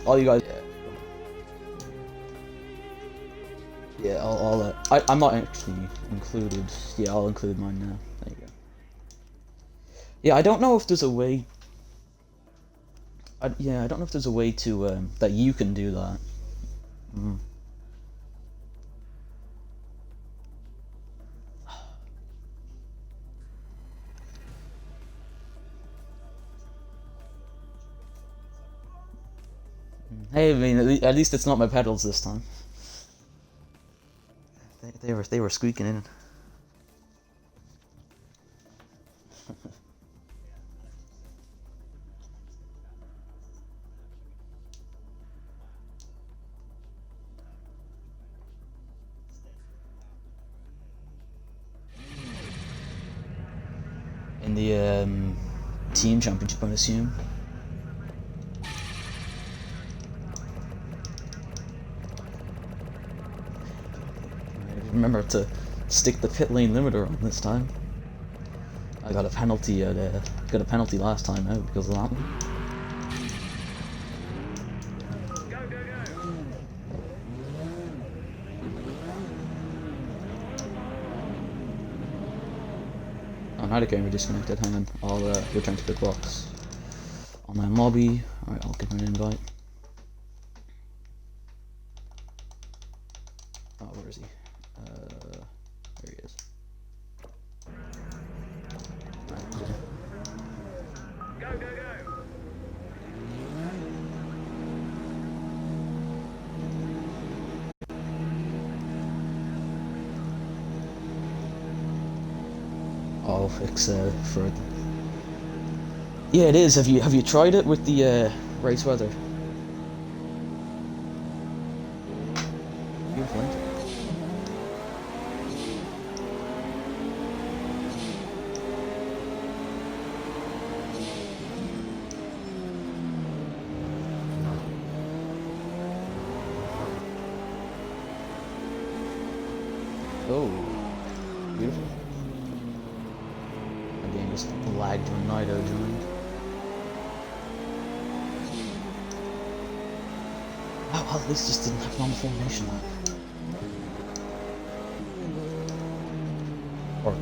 all you guys. Yeah, I'm not actually included. Yeah, I'll include mine now. There you go. Yeah, I don't know if there's a way. Yeah, I don't know if there's a way to that you can do that. Mm. Hey, I mean, at least it's not my pedals this time. They were squeaking in. In the team championship, I assume. Remember to stick the pit lane limiter on this time. I got a penalty last time out because of that one. Oh, now the camera disconnected. Hang on, I'll return to the box. Online lobby. Alright, I'll give him an invite. Oh, where is he? There he is. I'll fix for it. Yeah, it is. Have you tried it with the race weather? Beautiful. Oh, beautiful. My game just lagged when Nido joined. Oh, well, at least this didn't happen on the formation lap. Or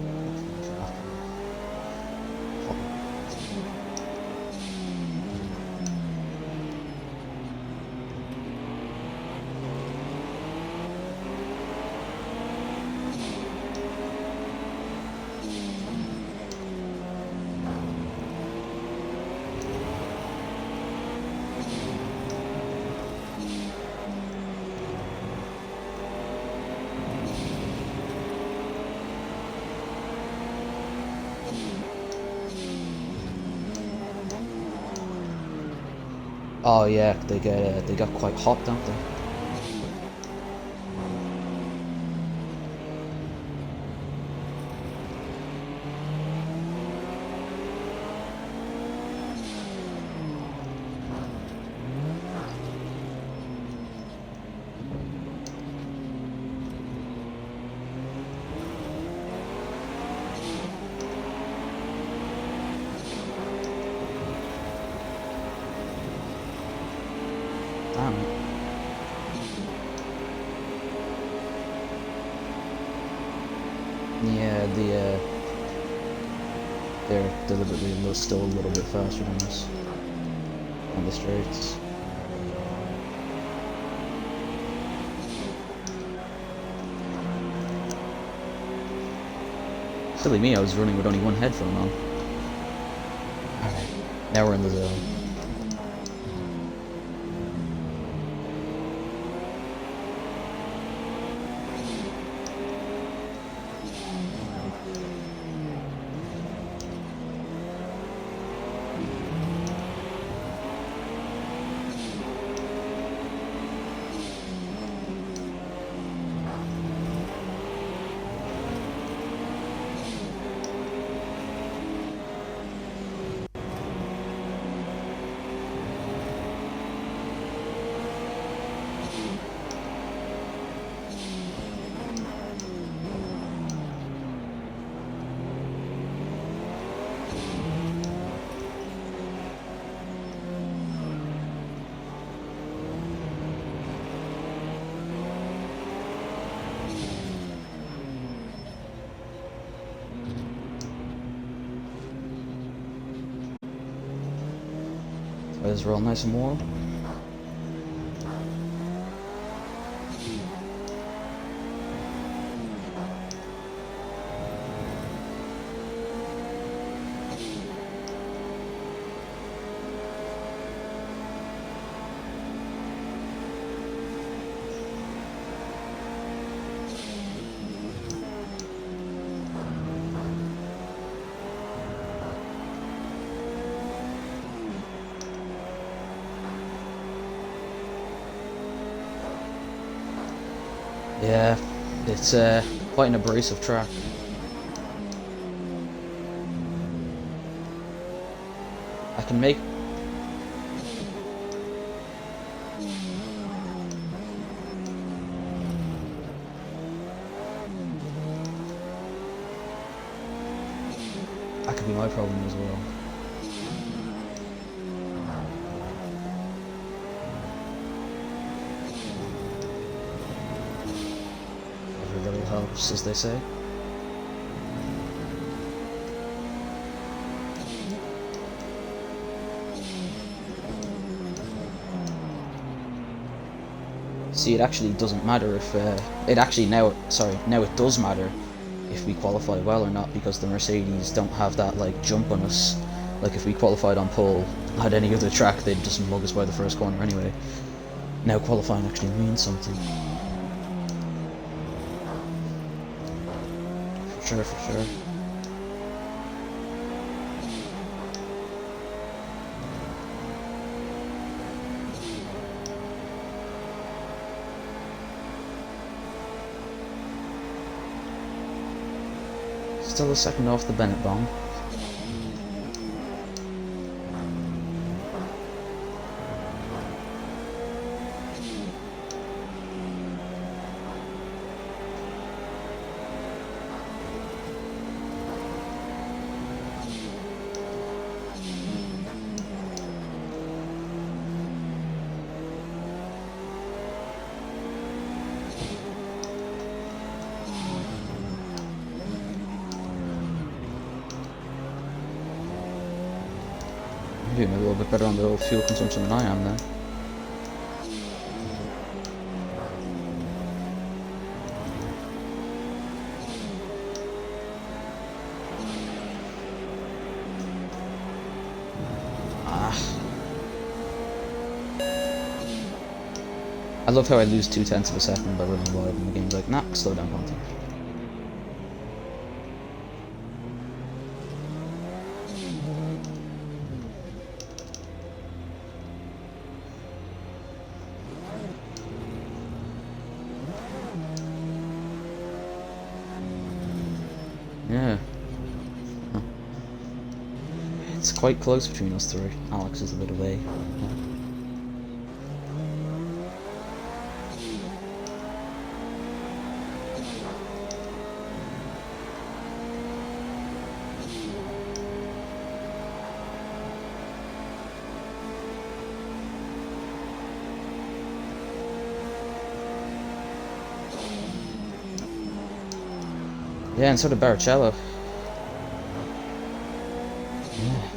oh yeah, they got quite hot, don't they? Damn it. Yeah, they're deliberately still a little bit faster than us on the straights. Silly me, I was running with only one headphone on. Alright, now we're in the zone. Weather's real nice and warm. Yeah, it's quite an abrasive track. I can make... That could be my problem as well. Every little helps, as they say. See, it actually doesn't matter if now it does matter if we qualify well or not, because the Mercedes don't have that like jump on us. Like if we qualified on pole at any other track, they'd just mug us by the first corner anyway. Now qualifying actually means something. For sure, for sure. Still a second off the Bennett bomb. Maybe a little bit better on the fuel consumption than I am then. I love how I lose 0.2 of a second by running wide and the game's like, nah, slow down, Ponty. Yeah. Huh. It's quite close between us three. Alex is a bit away. Yeah. Yeah, and so did Barrichello. Yeah.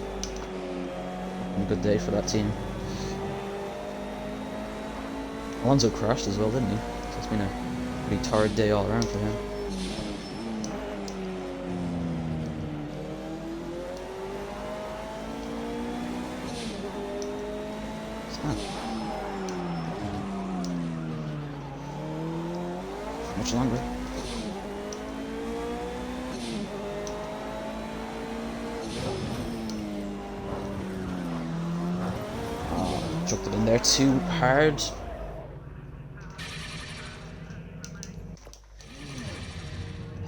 A good day for that team. Alonso crashed as well, didn't he? So it's been a pretty torrid day all around for him. Much longer. Chucked it in there too hard.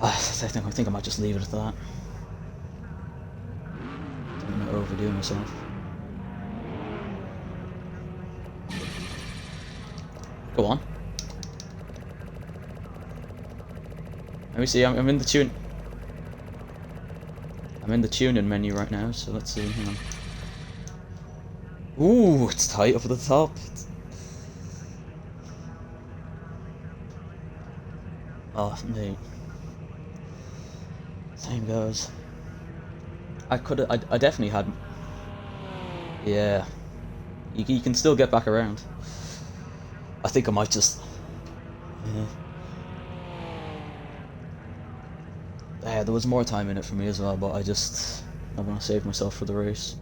I think I might just leave it at that. Don't want to overdo myself. Go on. Let me see. I'm in the tune. I'm in the tuning menu right now, so let's see. Hang on. Ooh, it's tight up at the top. Oh, mate. Same goes. I definitely had. Yeah. You can still get back around. I think I might just... Yeah. Yeah, there was more time in it for me as well, but I want to save myself for the race.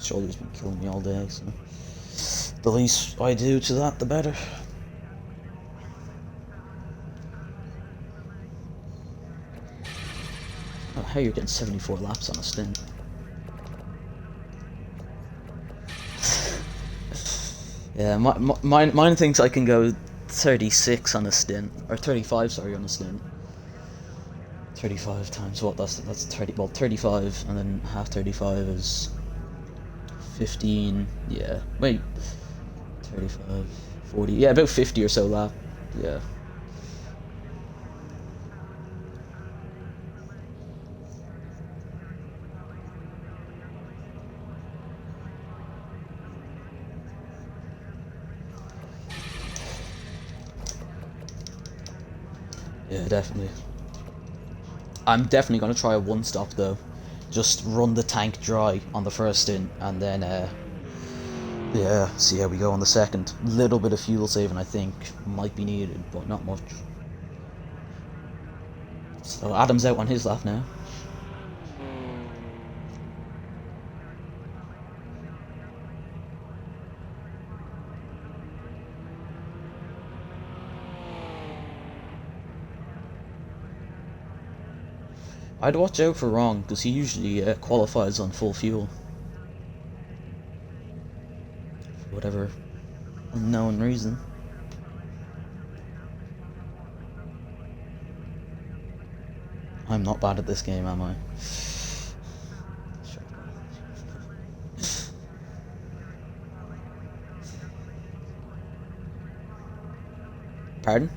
Shoulder's been killing me all day, so the least I do to that, the better. Oh, how you're getting 74 laps on a stint? Yeah, mine thinks I can go 36 on a stint, or 35, sorry, on a stint. 35 times what? That's 30. Well, 35, and then half 35 is 15. Yeah, wait, 35, 40. Yeah, about 50 or so lap. Yeah. Yeah, definitely. I'm definitely gonna try a one stop though. Just run the tank dry on the first stint, and then yeah, see how we go on the second. Little bit of fuel saving I think might be needed, but not much. So Adam's out on his lap now. I'd watch out for Wrong, because he usually qualifies on full fuel. For whatever unknown reason. I'm not bad at this game, am I? Pardon?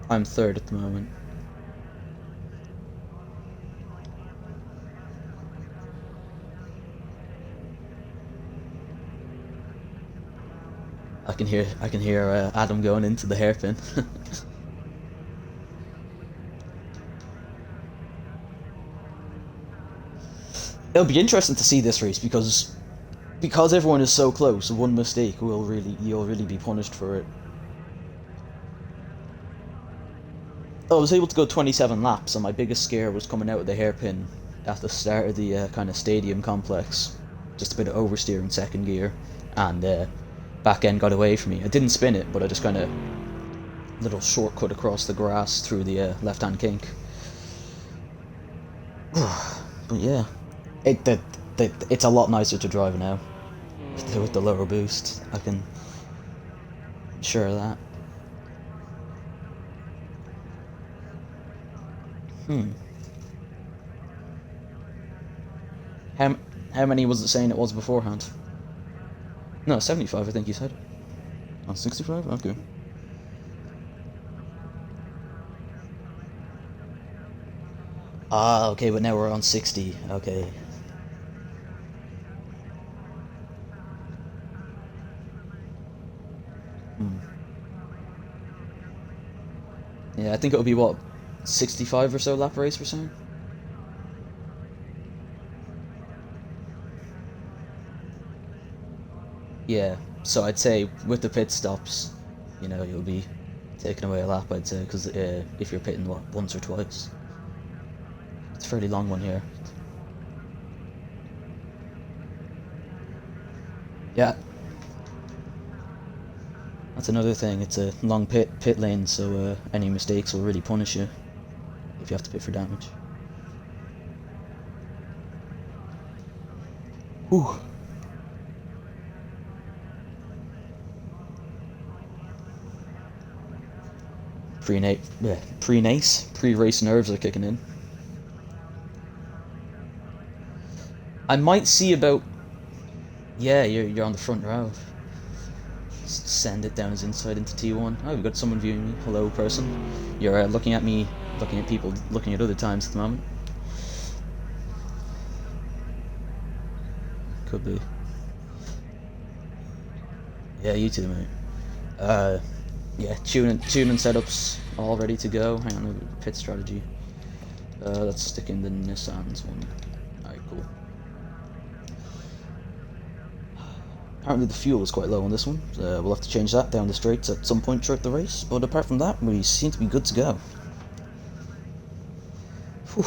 I'm third at the moment. I can hear Adam going into the hairpin. It'll be interesting to see this race because everyone is so close. One mistake you'll really be punished for it. I was able to go 27 laps, and my biggest scare was coming out of the hairpin at the start of the kind of stadium complex. Just a bit of oversteer in second gear, and back end got away from me. I didn't spin it, but I just kind of little shortcut across the grass through the left-hand kink. But yeah, it's a lot nicer to drive now with the lower boost. I can ensure that. How many was it saying it was beforehand? No, 75 I think you said. Oh, 65? Okay. Ah, okay, but now we're on 60. Okay. Yeah, I think it'll be what, 65 or so lap race we're saying? Yeah, so I'd say with the pit stops, you'll be taking away a lap, I'd say, because if you're pitting, what, once or twice? It's a fairly long one here. Yeah. That's another thing, it's a long pit lane, so any mistakes will really punish you if you have to pit for damage. Whew. Pre-race nerves are kicking in. I might see about... Yeah, you're on the front row. Send it down his inside into T1. Oh, we've got someone viewing me. Hello, person. You're looking at me, looking at people, looking at other times at the moment. Could be. Yeah, you too, mate. Uh, yeah, tuning setups all ready to go. Hang on, pit strategy. Let's stick in the Nissan's one. Alright, cool. Apparently the fuel is quite low on this one. We'll have to change that down the straights at some point throughout the race. But apart from that, we seem to be good to go. Whew.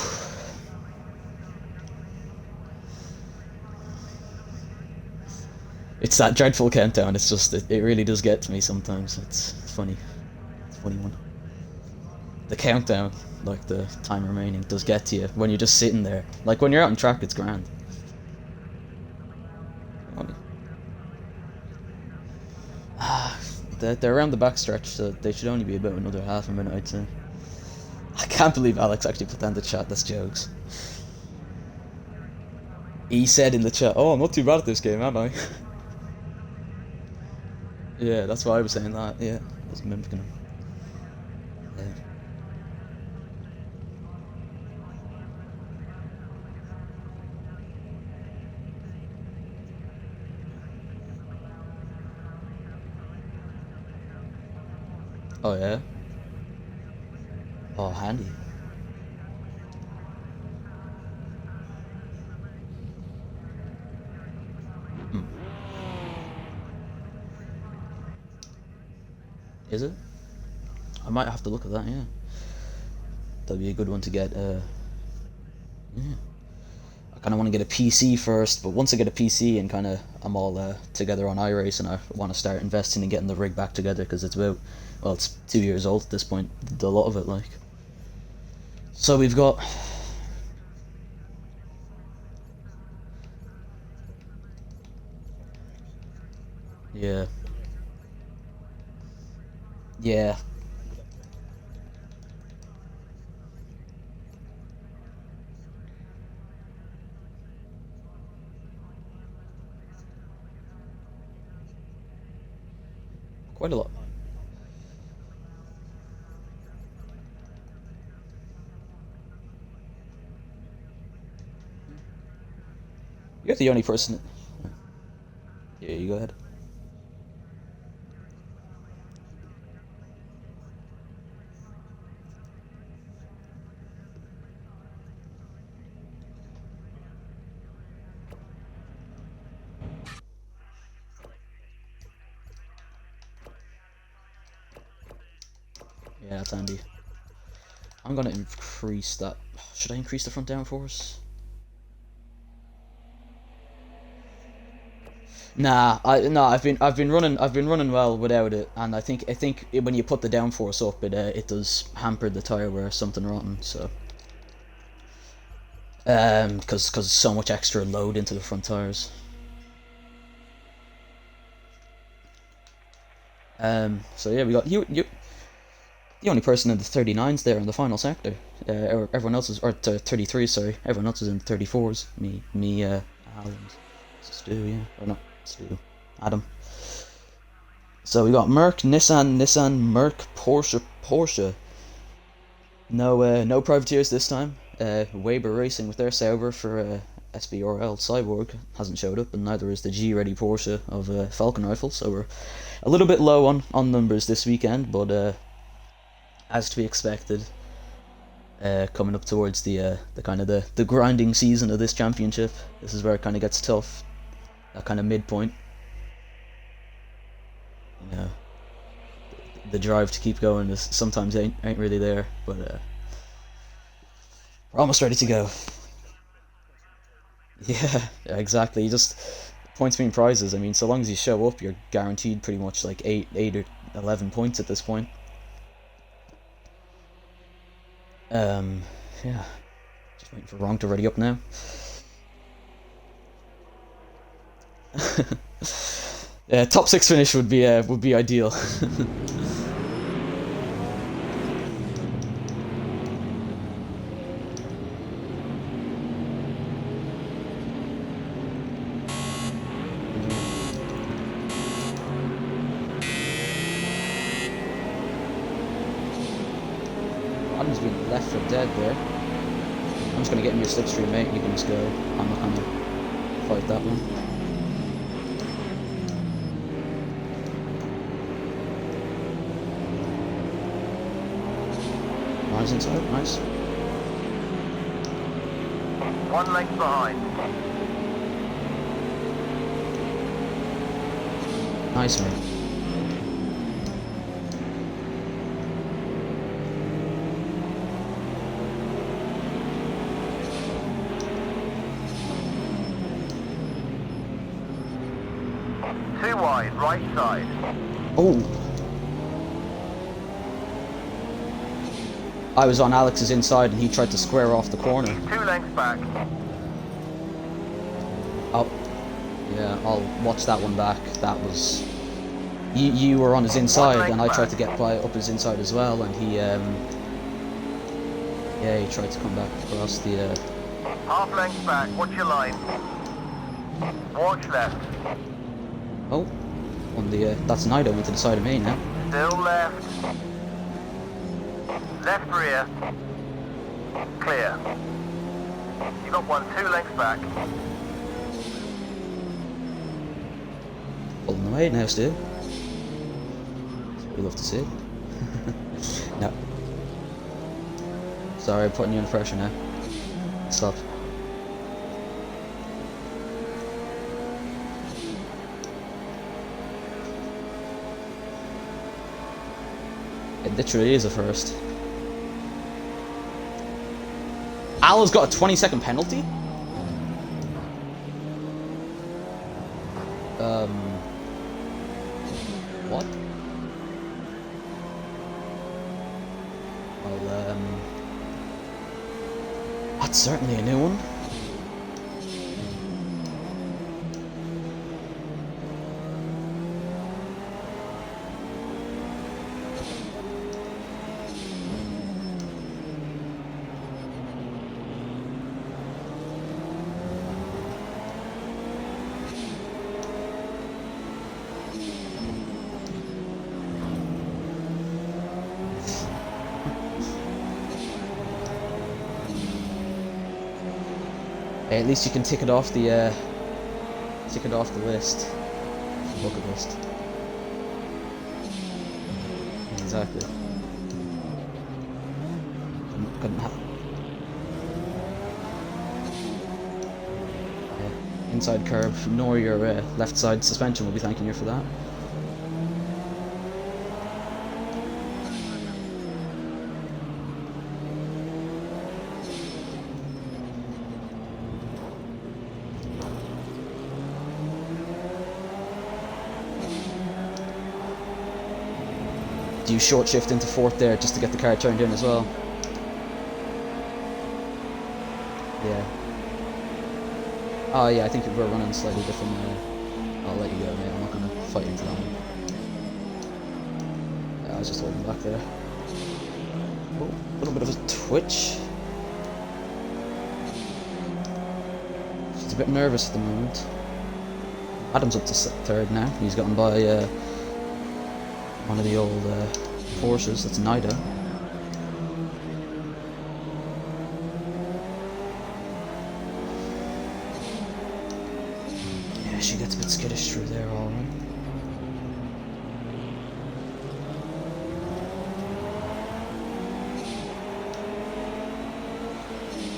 It's that dreadful countdown. It's just it really does get to me sometimes. It's funny. It's a funny one. The countdown, like the time remaining, does get to you when you're just sitting there. Like when you're out on track, it's grand. They're around the backstretch, so they should only be about another half a minute, I'd say. I can't believe Alex actually put that in the chat. That's jokes. He said in the chat, "Oh, I'm not too bad at this game, am I?" Yeah, that's why I was saying that. Yeah, I was mimicking him. Yeah. Oh yeah. Oh, handy. Hmm. Is it? I might have to look at that. Yeah, that'd be a good one to get. Yeah. I kind of want to get a PC first, but once I get a PC and kind of I'm all together on Xrace, and I want to start investing in getting the rig back together because it's about, well, it's 2 years old at this point. A lot of it, like. So we've got. Yeah. Yeah. Quite a lot. You're the only person. Yeah, you go ahead. Yeah, that's handy. I'm gonna increase that. Should I increase the front downforce? Nah, I've been running well without it, and I think when you put the downforce up, it does hamper the tire wear something rotten. So because so much extra load into the front tires. So yeah, we got you the only person in the 39s there in the final sector. Everyone else is, or 33, sorry. Everyone else is in the 34s. Alan, Stu, yeah, or not Stu, Adam. So we got Merc, Nissan, Merc, Porsche. No privateers this time. Weber Racing with their Sauber for SBRL Cyborg hasn't showed up, and neither is the G-ready Porsche of Falcon Rifle. So we're a little bit low on numbers this weekend, but as to be expected, coming up towards the kind of the grinding season of this championship. This is where it kind of gets tough. That kind of midpoint. You know, the drive to keep going is sometimes ain't really there, but we're almost ready to go. Yeah, exactly. You just points mean prizes. I mean, so long as you show up, you're guaranteed pretty much like 8 or 11 points at this point. Yeah. Just waiting for Wrong to ready up now. Yeah, top 6 finish would be ideal. Adam's been left for dead there. I'm just gonna get in your slipstream, mate. You can just go. I'm not gonna fight that one. Rise inside, nice. 1 length behind. Nice, mate. Too wide, right side. Oh! I was on Alex's inside and he tried to square off the corner. 2 lengths back. Oh. Yeah, I'll watch that one back. That was... You were on his inside and I tried to get by up his inside as well, and he, yeah, he tried to come back across the, Half length back, watch your line. Watch left. Oh, on the, that's Nido into the side of me now. Still left. Left rear. Clear. You got 1 2 lengths back. Pulling away now, Stu. That's what we love to see. No. Sorry, I'm putting you under pressure now. Stop. It literally is a first. Al's got a 20-second penalty? What? Well, that's certainly a new one. Hey, at least you can tick it off the list, the bucket list. Exactly. Couldn't have. Yeah. Inside curb, nor your left side suspension will be thanking you for that. Do you short shift into fourth there just to get the car turned in as well? Yeah. Oh yeah, I think we're running slightly different. I'll let you go, mate. I'm not gonna fight into that one. Yeah, I was just holding back there. Oh, a little bit of a twitch. She's a bit nervous at the moment. Adam's up to third now. He's gotten by one of the old Porsches. That's Nido. Yeah, she gets a bit skittish through there, alright.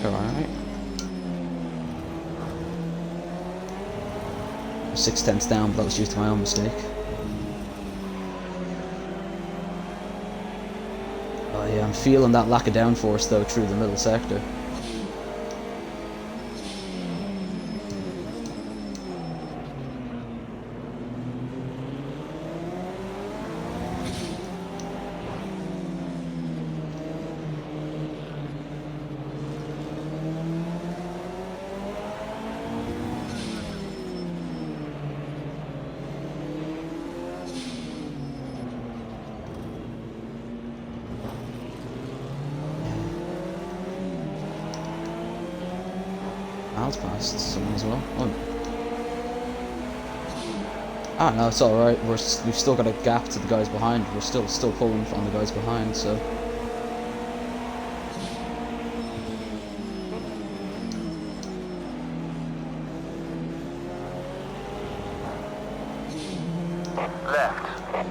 Alright. 6/10 down, but that was due to my own mistake. Oh yeah, I'm feeling that lack of downforce though through the middle sector. Al's past someone as well. Oh. Ah, no, it's alright. We've still got a gap to the guys behind. We're still pulling on the guys behind, so. Left.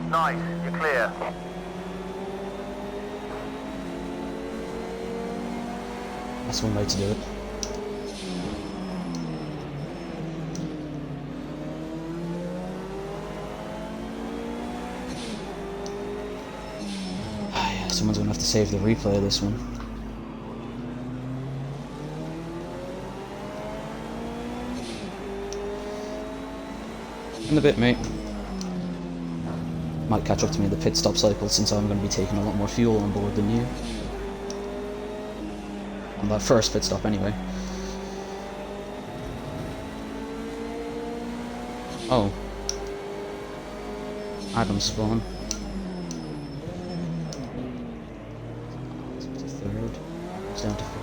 Nice, you're clear. That's one way to do it. Yeah, someone's gonna have to save the replay of this one. In a bit, mate. Might catch up to me in the pit stop cycle since I'm going to be taking a lot more fuel on board than you. On that first pit stop, anyway. Oh. Adam spawn. It's to third. It's down to fourth.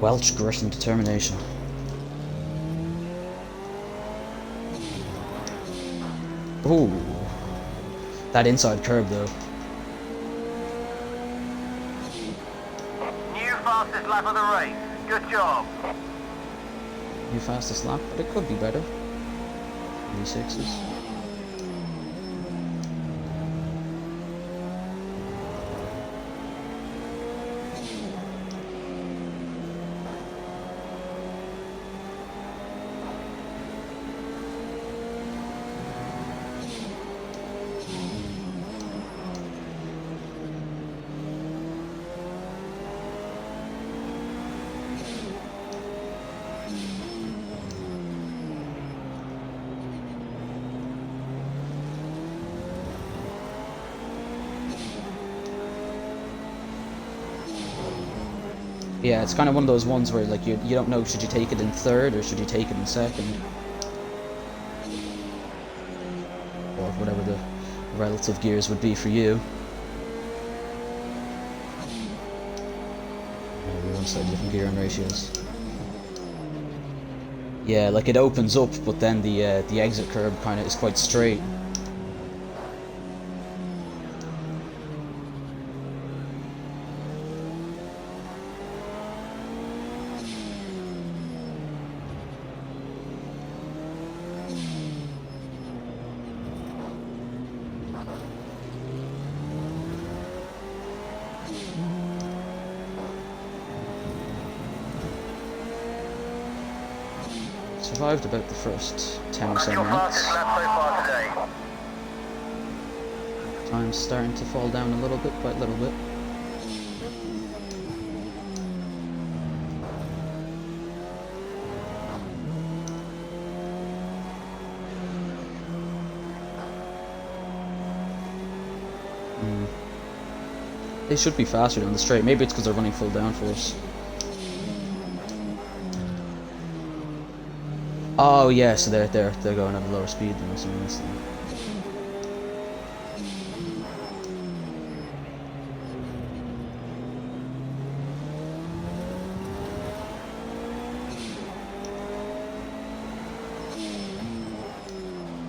Welch, grit and determination. Ooh. That inside curb though. New fastest lap of the race. Good job. New fastest lap, but it could be better. V6s. Yeah, it's kind of one of those ones where like you don't know, should you take it in third or should you take it in second, or whatever the relative gears would be for you. Everyone's slightly different gearing ratios. Yeah, like it opens up, but then the exit curb kind of is quite straight. Survived about the first 10 or so Your fastest minutes. lap so far today. Time's starting to fall down a little bit, quite a little bit. They should be faster down the straight. Maybe it's because they're running full downforce. Oh yeah, so they're going at a lower speed than us.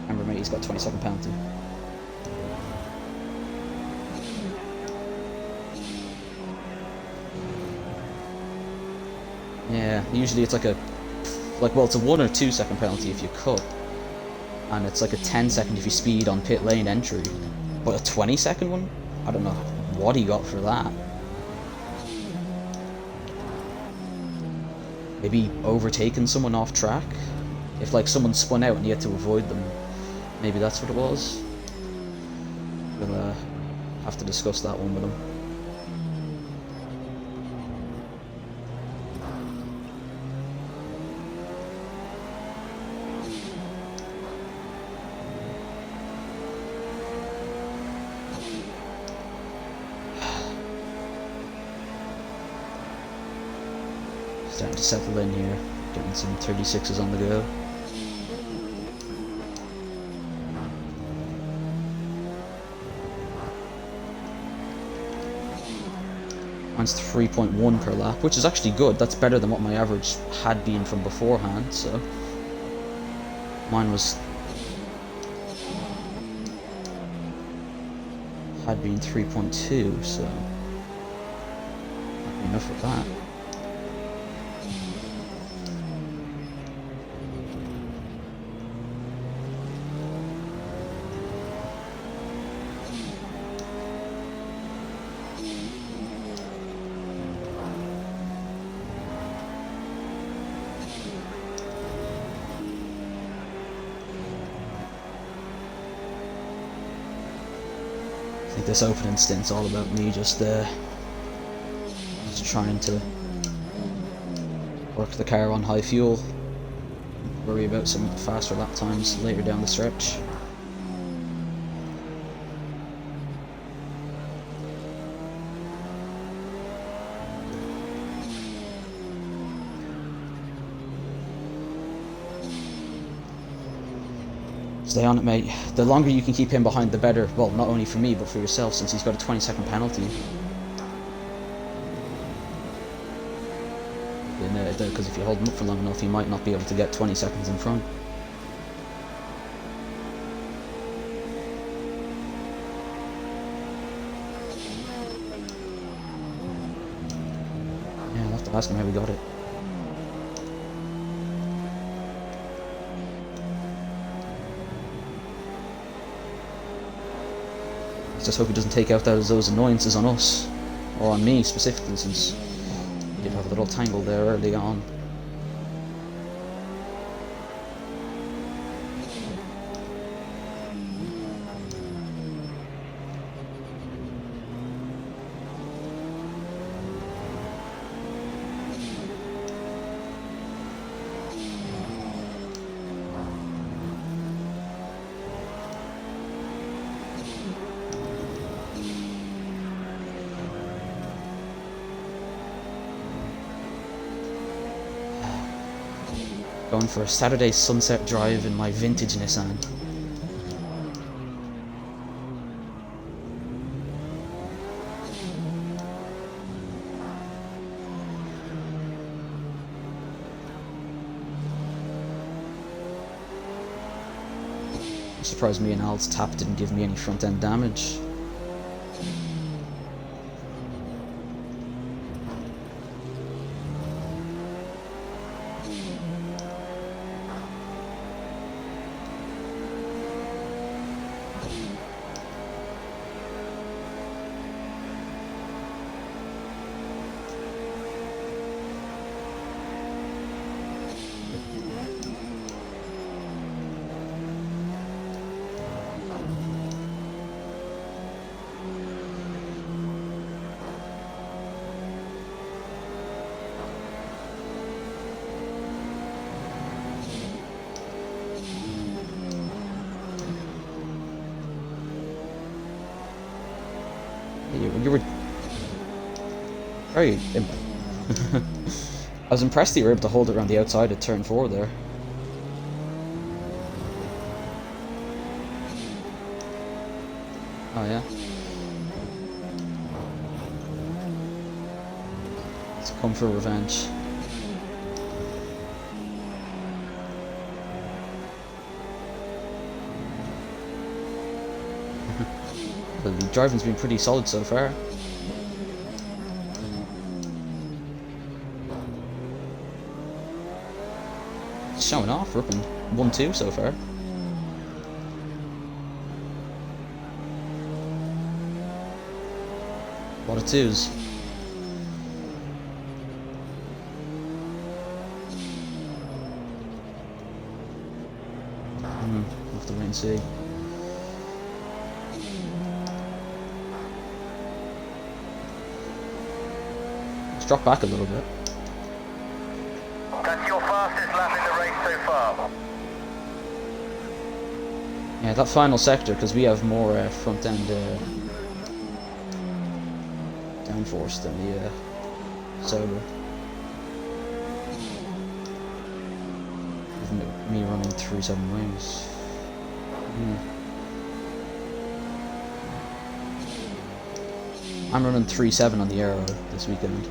Remember, mate, he's got 20-second penalty. Yeah, usually it's like well, it's a 1 or 2 second penalty if you cut, and it's like a 10-second if you speed on pit lane entry, but a 20-second one? I don't know what he got for that. Maybe overtaking someone off track? If like someone spun out and you had to avoid them, maybe that's what it was. We'll have to discuss that one with him. Starting to settle in here, getting some 36s on the go. Mine's 3.1 per lap, which is actually good. That's better than what my average had been from beforehand, so mine had been 3.2, so not enough for that. think this opening stint's all about me just trying to work the car on high fuel. Worry about some faster lap times later down the stretch. Stay on it, mate. The longer you can keep him behind, the better. Well, not only for me, but for yourself, since he's got a 20-second penalty. Because if you hold him up for long enough, he might not be able to get 20 seconds in front. Yeah, I'll have to ask him how we got it. Just hope he doesn't take out those annoyances on us, or on me specifically, since we did have a little tangle there early on. Going for a Saturday sunset drive in my vintage Nissan. I'm surprised me and Al's tap didn't give me any front end damage. You were very I was impressed that you were able to hold it around the outside at turn 4 there. Oh yeah. It's come for revenge. The driving's been pretty solid so far. It's showing off, we're up in 1-2 so far. A lot of 2s. We'll have to wait and see. Drop back a little bit. That's your fastest lap in the race so far. Yeah, that final sector, because we have more front end downforce than the Sober. Even me running 3.7 wings. I'm running 3.7 on the Aero this weekend.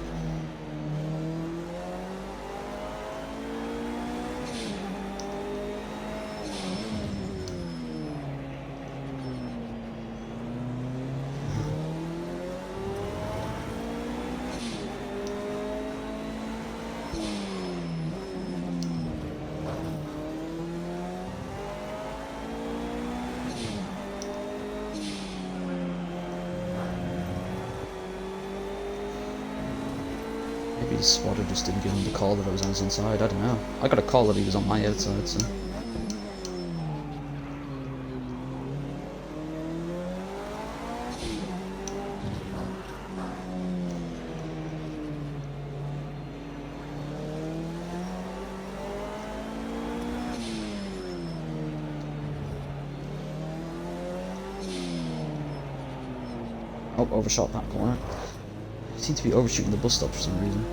Maybe the spotter just didn't give him the call that I was on his inside, I don't know. I got a call that he was on my outside, so... Oh, overshot that corner. I seem to be overshooting the bus stop for some reason.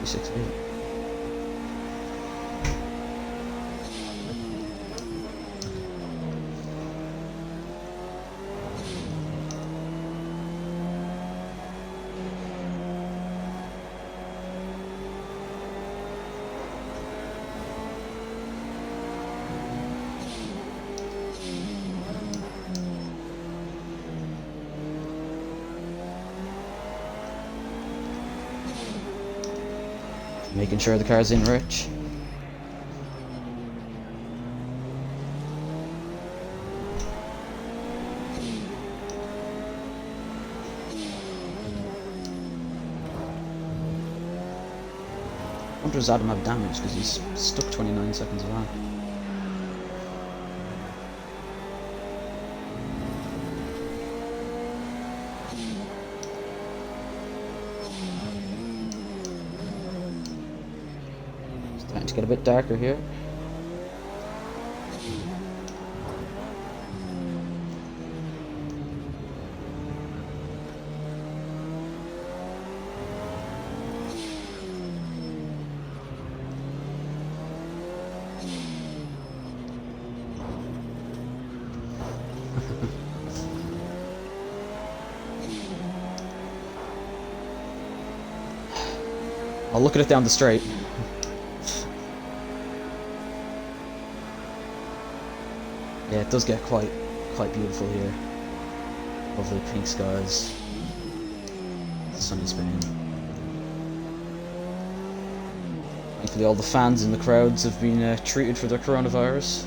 P68. Making sure the car's in rich. I wonder does Adam have damage because he's stuck 29 seconds around. Starting to get a bit darker here. I'll look at it down the straight. Yeah, it does get quite beautiful here. Lovely pink skies. The sun is spinning. Thankfully all the fans in the crowds have been treated for their coronavirus.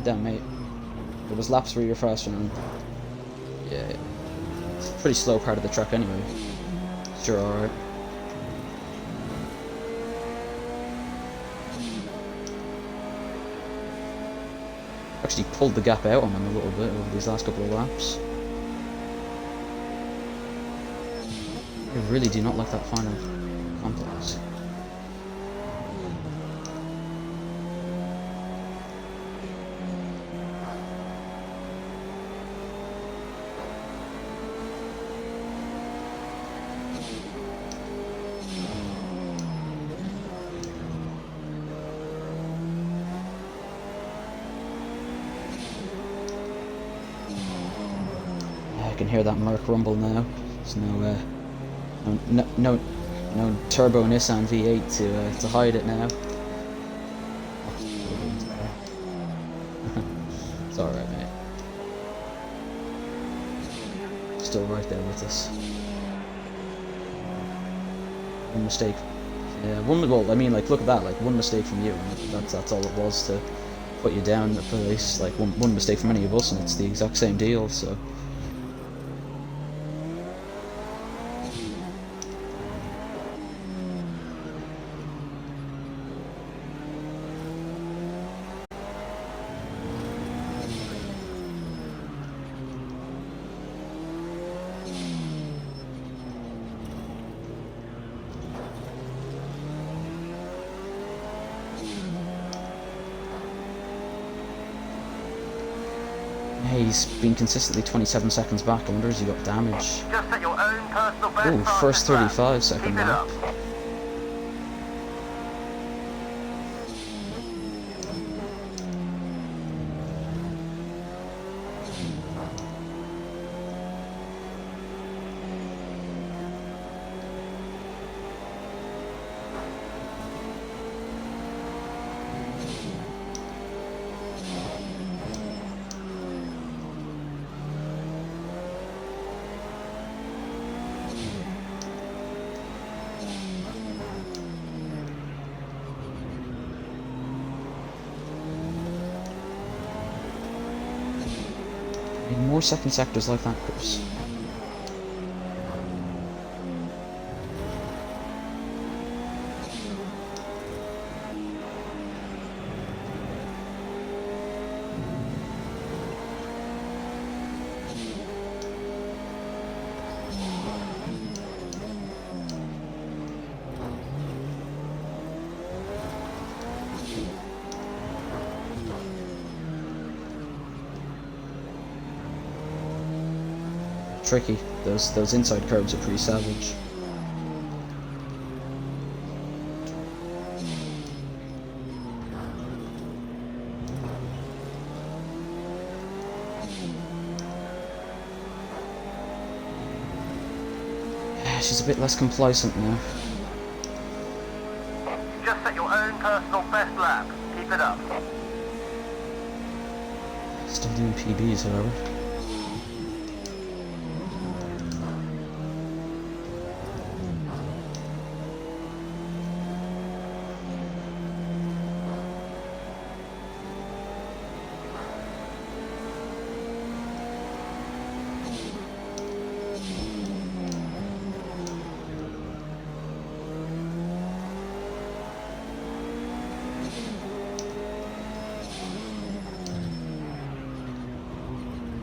Damn, mate. It was laps where you're faster than... Yeah. It's a pretty slow part of the track anyway. Sure, alright. Actually pulled the gap out on him a little bit over these last couple of laps. I really do not like that final complex. I can hear that Merc rumble now. There's no turbo Nissan V8 to hide it now. It's alright, mate. Still right there with us. One mistake. Yeah, well, I mean, like, look at that. Like, one mistake from you, and that's all it was to put you down in the place. Like, one mistake from any of us, and it's the exact same deal. So. he's been consistently 27 seconds back. I wonder has he got damage? Just set your own personal best Ooh, time first this lap. 35 second Keep it lap. up. Need more second sectors like that, Chris. Tricky. Those inside curves are pretty savage. She's a bit less complacent now. Just set your own personal best lap. Keep it up. Still doing PBs, however.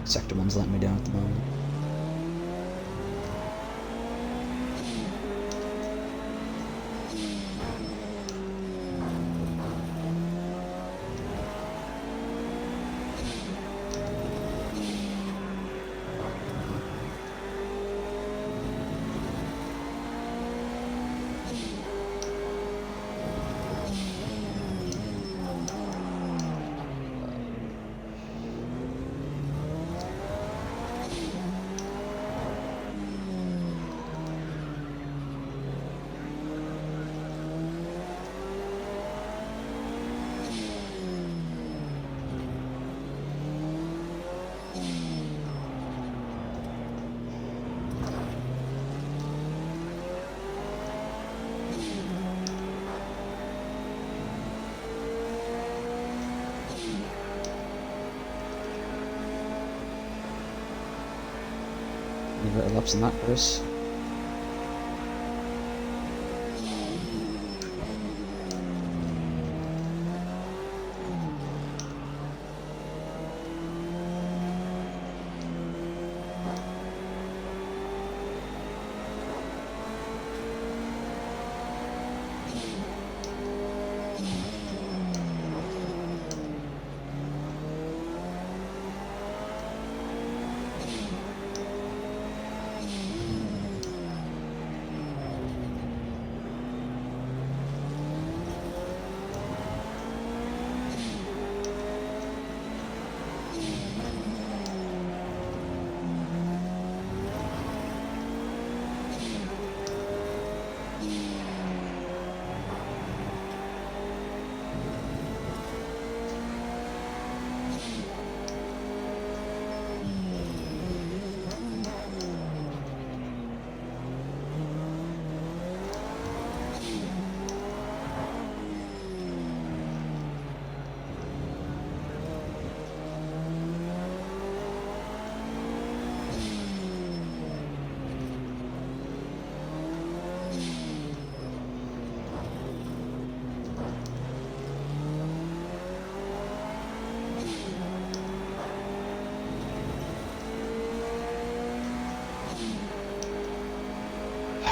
Sector 1's letting me down at the moment. Any better laps than that, Chris?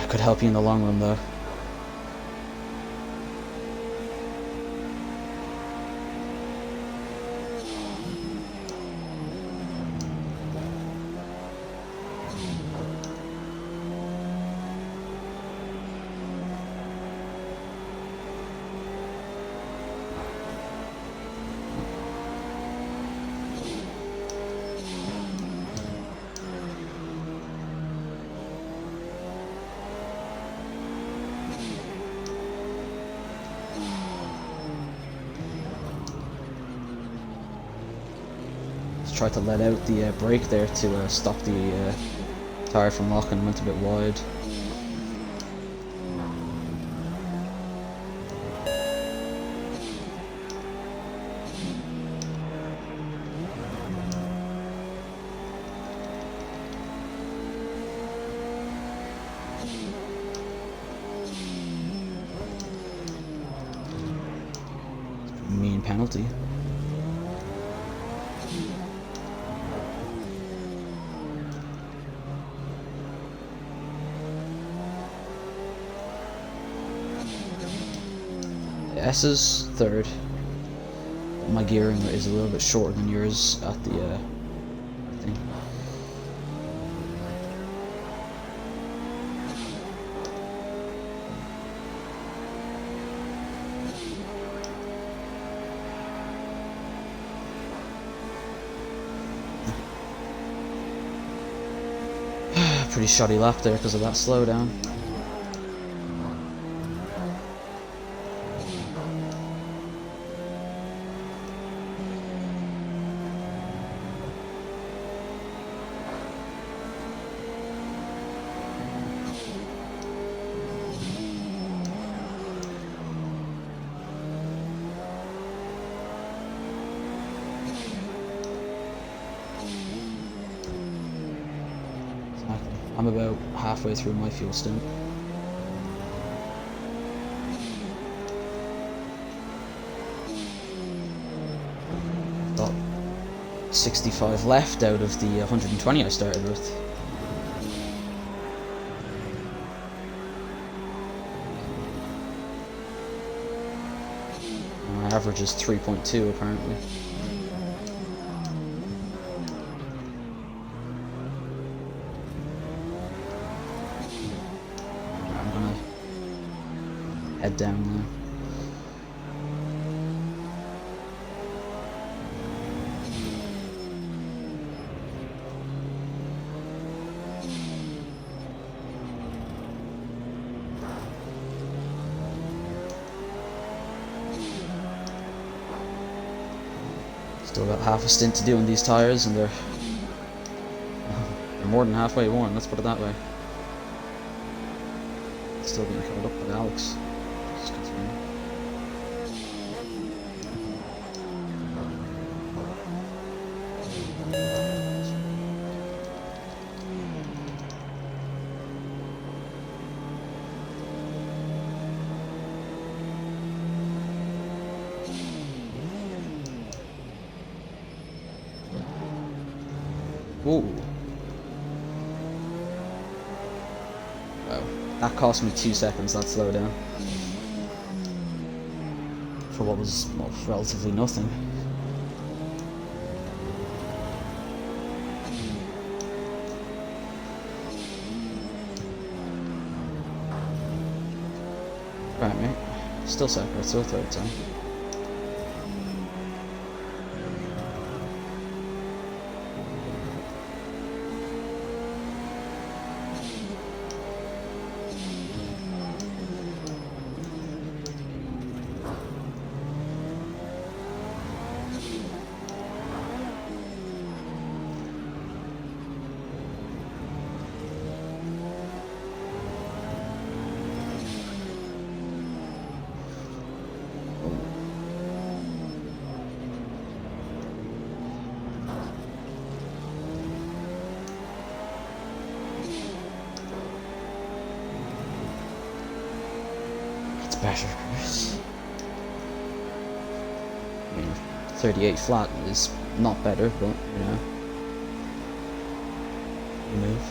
Could help you in the long run, though. tried to let out the brake there to stop the tyre from locking and went a bit wide. Mean penalty. S is third. My gearing is a little bit shorter than yours at the thing. Pretty shoddy lap there because of that slowdown. I'm about halfway through my fuel stint. Got 65 left out of the 120 I started with. My average is 3.2 apparently. Head down there. Still got half a stint to do on these tyres, and they're more than halfway worn, let's put it that way. Still getting covered up with Alex. Whoa. Wow. That cost me 2 seconds, that slowdown. For what was, well, relatively nothing. Right, mate. Still separate, still third time. Better. I mean, 38 flat is not better, but you know, you move.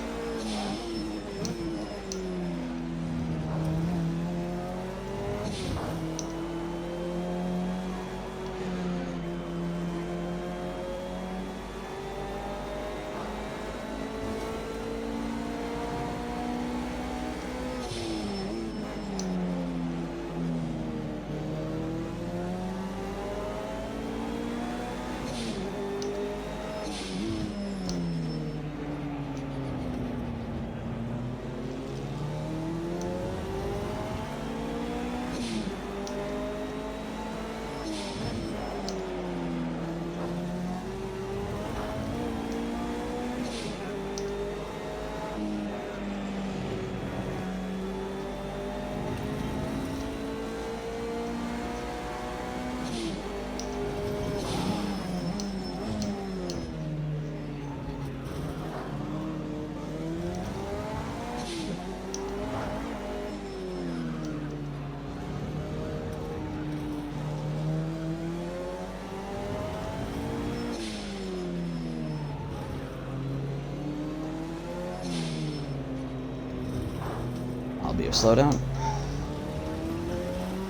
be a slow down.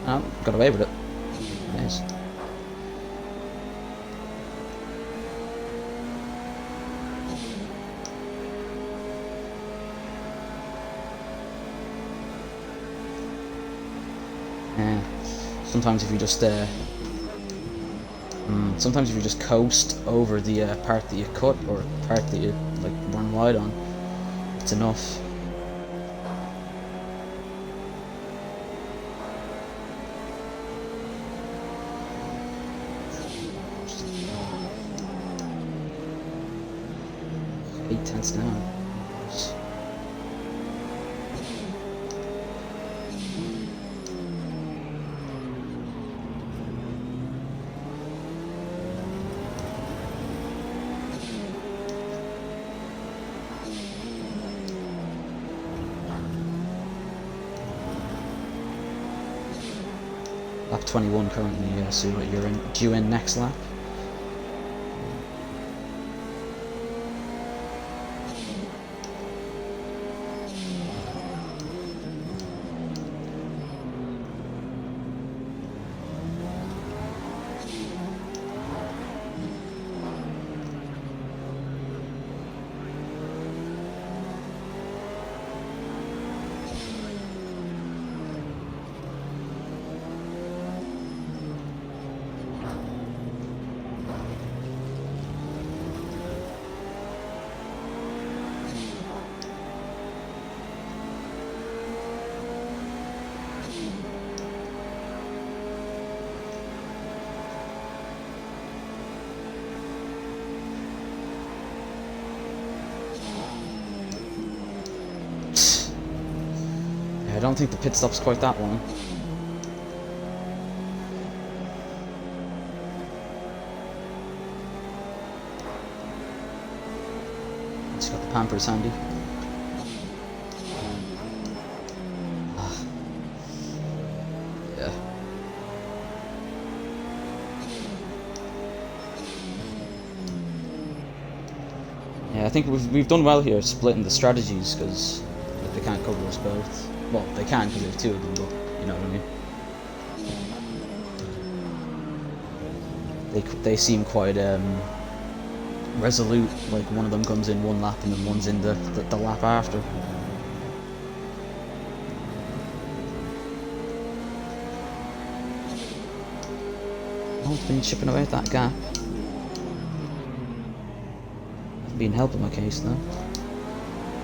Oh, got away with it. Nice. Yeah. Sometimes if you just coast over the part that you cut or part that you like run wide on, it's enough. Eight tenths down. Lap 21 currently, so you're due in next lap. I don't think the pit stop's quite that long. He's got the Pampers handy. Yeah. Yeah, I think we've done well here splitting the strategies because they can't cover us both. Well, they can because there's two of them, but you know what I mean. They seem quite resolute. Like one of them comes in one lap and then one's in the lap after. Oh, it's been chipping away at that gap. I've been helping my case though.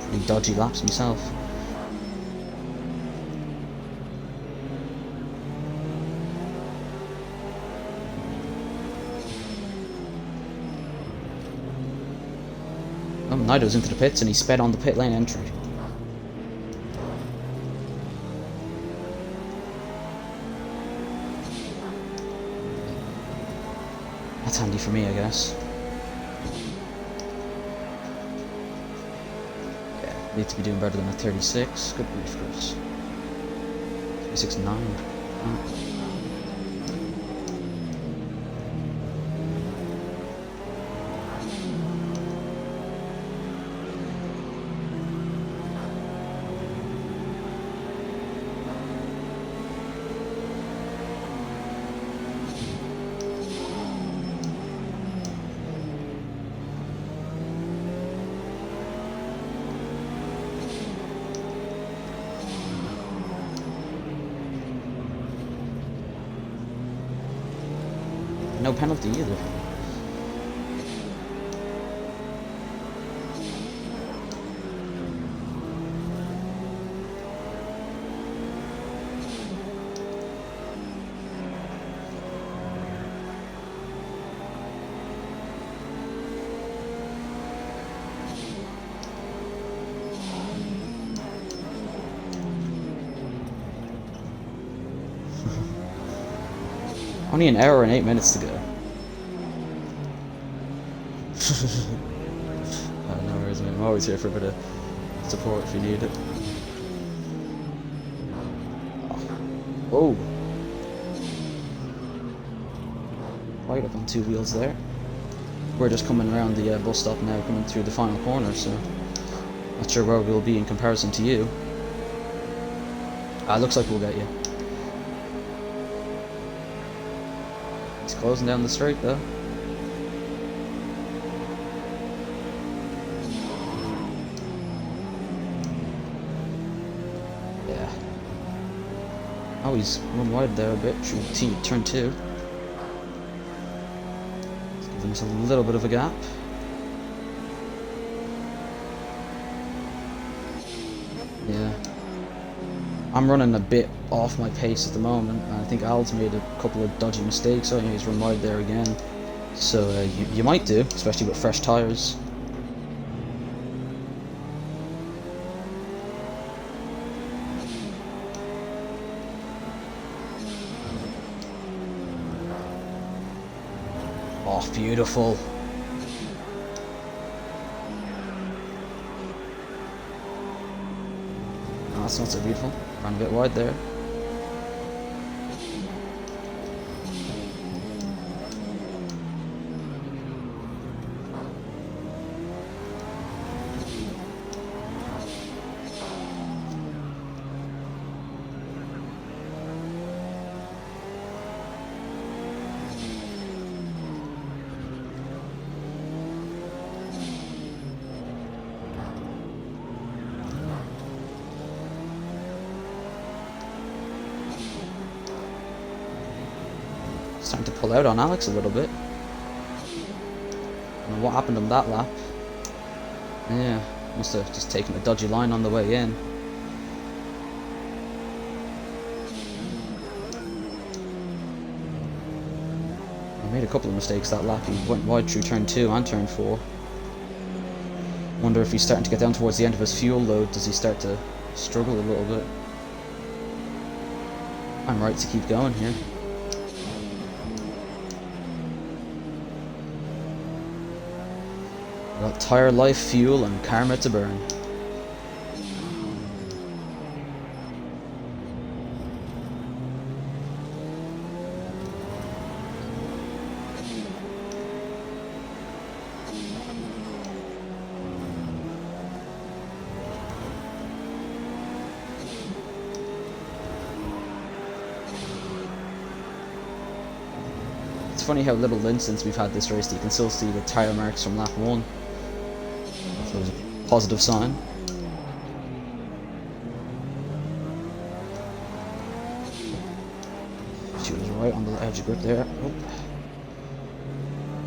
Pretty dodgy laps myself. Nido's into the pits and he sped on the pit lane entry. That's handy for me, I guess. Yeah, need to be doing better than a 36. Good grief, Chris. 36.9. Oh. No penalty either. Only an hour and 8 minutes to go. No worries, man. I'm always here for a bit of support if you need it. Whoa! Right up on two wheels there. We're just coming around the bus stop now, coming through the final corner, so not sure where we'll be in comparison to you. Looks like we'll get you. He's closing down the straight though. Yeah. Oh, he's run wide there a bit through turn 2. It's giving us a little bit of a gap. Yeah. I'm running a bit off my pace at the moment, and I think Al's made a couple of dodgy mistakes. Oh yeah, he's run wide there again. So you might do, especially with fresh tyres. Oh, beautiful. Oh, that's not so beautiful. Ran a bit wide there. Starting to pull out on Alex a little bit. I don't know what happened on that lap. Yeah, must have just taken a dodgy line on the way in. He made a couple of mistakes that lap. He went wide through turn 2 and turn 4. Wonder if he's starting to get down towards the end of his fuel load, does he start to struggle a little bit? I'm right to keep going here. Got tyre life, fuel, and karma to burn. It's funny how little lint since we've had this race that you can still see the tyre marks from lap 1. So it's a positive sign. She was right on the edge of grip there. Oh.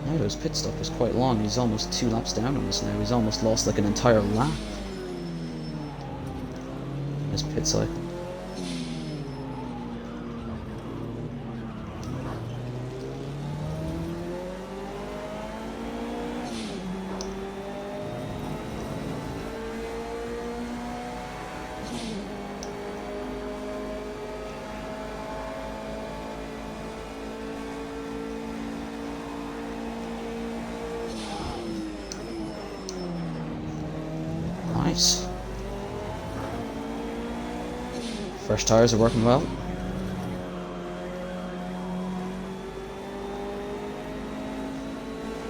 Now his pit stop is quite long. He's almost 2 laps down on us now. He's almost lost like an entire lap. His pit cycle. Nice. Fresh tyres are working well.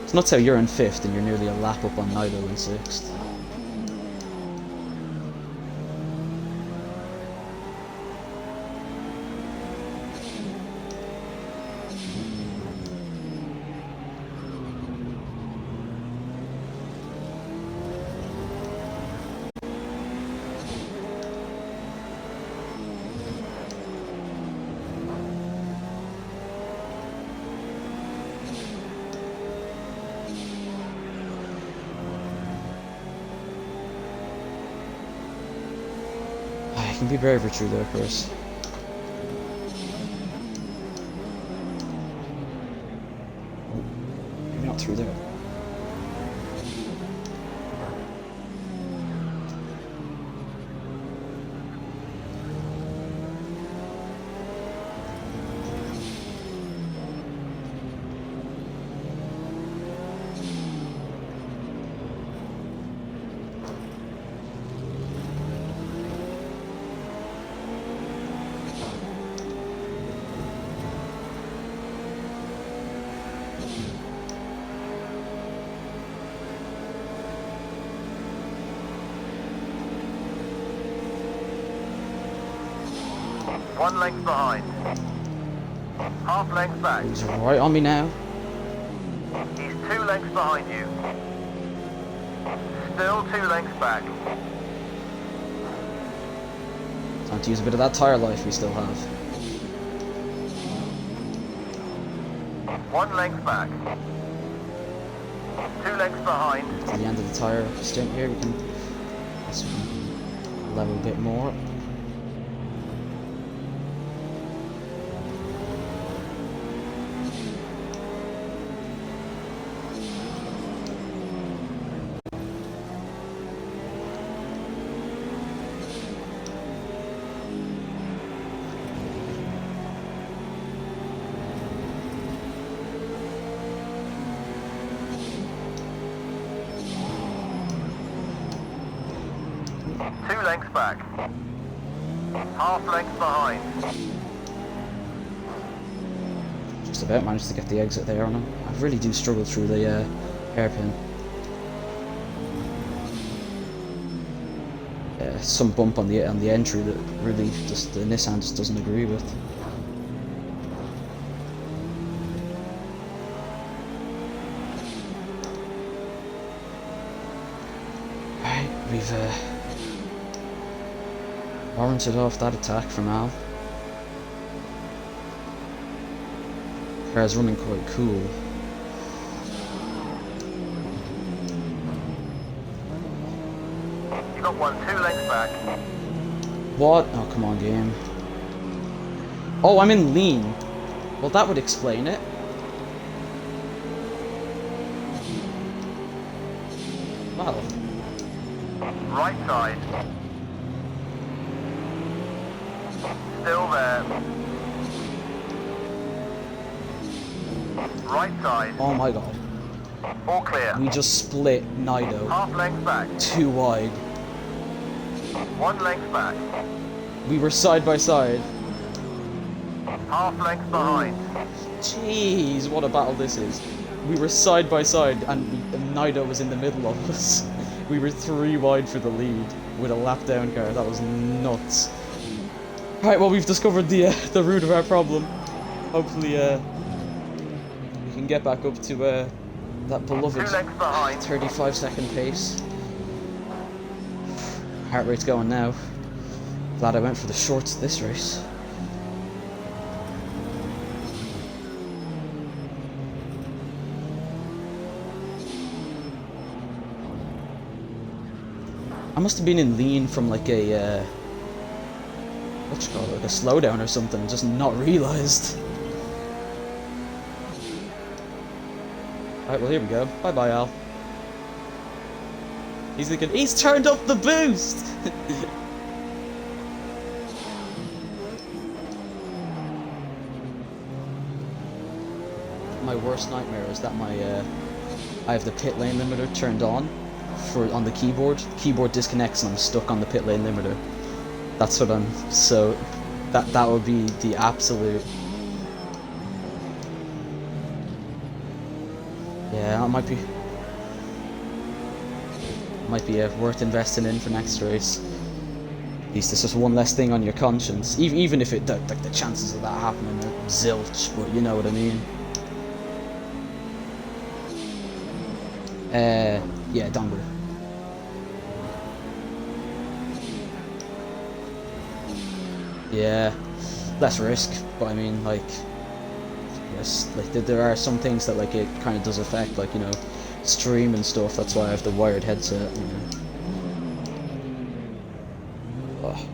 It's nuts how you're in 5th and you're nearly a lap up on Nido in 6th. Can be very true there, Chris. Maybe not through there. 1 length behind. Half length back. He's right on me now. He's 2 lengths behind you. Still 2 lengths back. Time to use a bit of that tyre life we still have. 1 length back. 2 lengths behind. To the end of the tyre stint here, we can level a bit more. Two lengths back. Half length behind. Just about managed to get the exit there on him. I really do struggle through the hairpin. Some bump on the entry that really just the Nissan just doesn't agree with. Right, we've warranted off that attack for now. Car's running quite cool. You got 1 2 lengths back. What? Oh, come on, game. Oh, I'm in lean. Well, that would explain it. Well. Right side. Still there. Right side. Oh my god. All clear. We just split Nido. Half length back. Too wide. 1 length back. We were side by side. Half length behind. Jeez, what a battle this is. We were side by side and Nido was in the middle of us. We were 3 wide for the lead with a lap down car. That was nuts. Right, well, we've discovered the root of our problem. Hopefully we can get back up to that beloved 2 lengths behind. 35-second pace. Heart rate's going now. Glad I went for the shorts this race. I must have been in lean from like a what you call it, like a slowdown or something, just not realised. Alright, well here we go. Bye bye, Al. He's thinking, he's turned up the boost! My worst nightmare is that I have the pit lane limiter turned on on the keyboard. Keyboard disconnects and I'm stuck on the pit lane limiter. That's what I'm, so that would be the absolute. Yeah, that might be worth investing in for next race. At least it's just one less thing on your conscience. Even if like the chances of that happening are zilch, but you know what I mean. Yeah, dongle. Yeah, less risk, but I mean, like, yes, like there are some things that like it kind of does affect, like, you know, stream and stuff. That's why I have the wired headset. You know. Oh.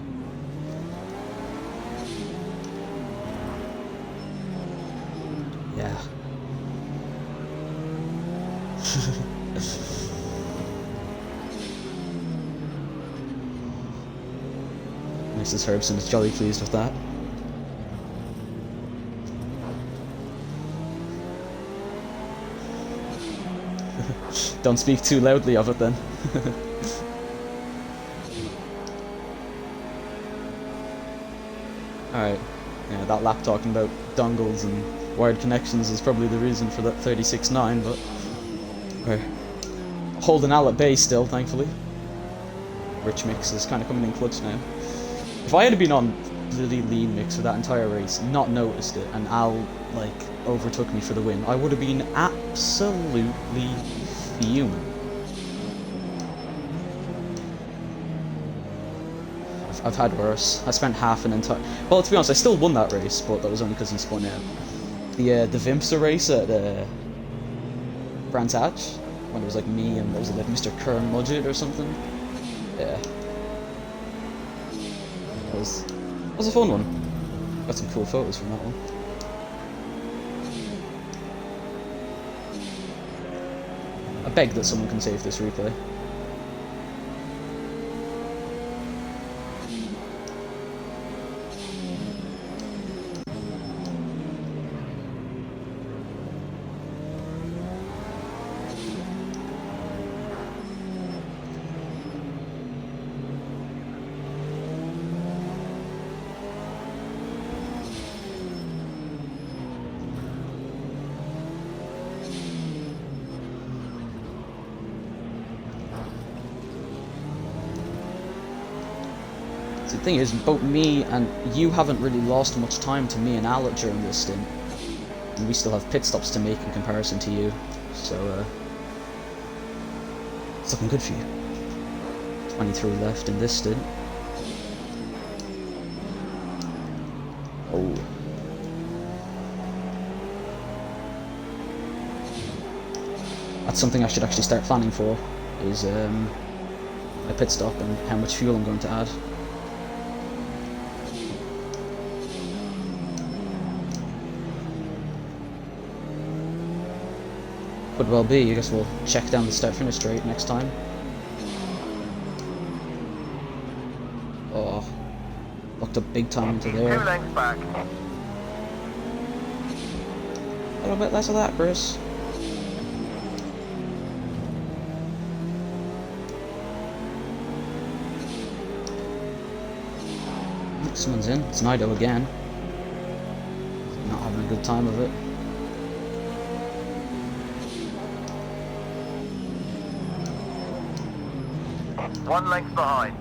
Yeah. Mrs. Herbson is jolly pleased with that. Don't speak too loudly of it then. Alright, yeah, that lap talking about dongles and wired connections is probably the reason for that 36.9, but we're holding Al at bay still, thankfully. Rich Mix is kind of coming in clutch now. If I had been on bloody lean mix for that entire race, not noticed it, and Al, like, overtook me for the win, I would have been absolutely fuming. I've had worse. I spent half an entire... Well, to be honest, I still won that race, but that was only because he spun out. The Vimsa race at Brands Hatch, when it was like me and, what was it, like Mr. Kern Mudgett or something? Yeah. That was a fun one. Got some cool photos from that one. I beg that someone can save this replay. The thing is, both me and you haven't really lost much time to me and Alec during this stint, and we still have pit stops to make in comparison to you, so it's looking good for you. 23 left in this stint. Oh. That's something I should actually start planning for, is a pit stop and how much fuel I'm going to add. Could well be. I guess we'll check down the start-finish straight next time. Oh, locked up big time into there. 2 lengths back. A little bit less of that, Chris. Someone's in. It's Nido again. Not having a good time of it. One length behind.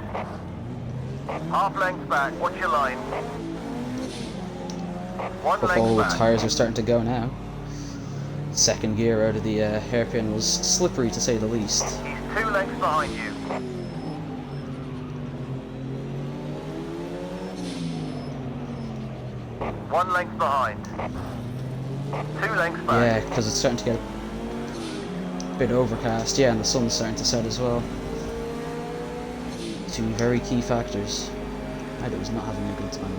Half length back. Watch your line. One length Oh, back. tires are starting to go now. Second gear out of the hairpin was slippery to say the least. He's 2 lengths behind you. One length behind. 2 lengths back. Yeah, because it's starting to get a bit overcast. Yeah, and the sun's starting to set as well. Two very key factors. I was not having a good time.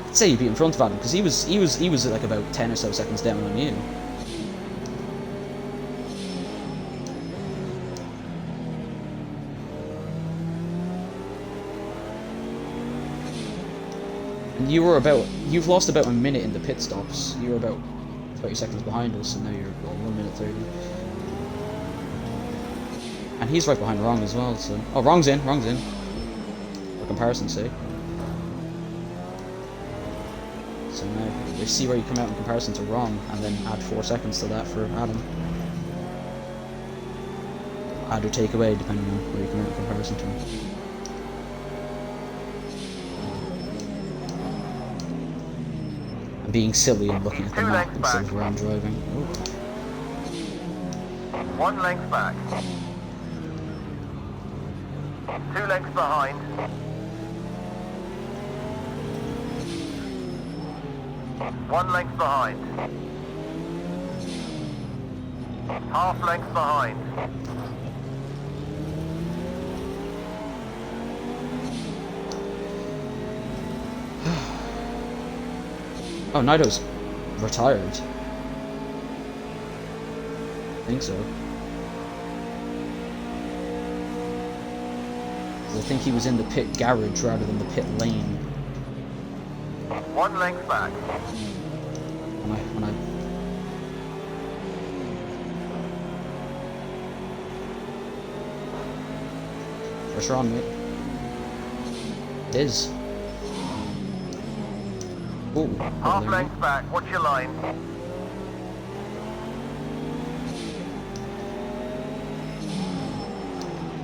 I'd say you'd be in front of Adam because he was like about 10 or so seconds down on you. You've lost about a minute in the pit stops. You were about 30 seconds behind us, and now you're 1 minute 30. And he's right behind Wrong as well, so... Oh, Wrong's in. For comparison's sake. So now, they see where you come out in comparison to Wrong, and then add 4 seconds to that for Adam. Add or take away, depending on where you come out in comparison to him. Being silly and looking at the map instead of where I'm driving. Ooh. 1 length back. 2 lengths behind. One length behind. Half length behind. Oh, Nido's retired. I think so. I think he was in the pit garage rather than the pit lane. 1 length back. When I pressure on, mate. It is. Oh, Half length back, watch your line.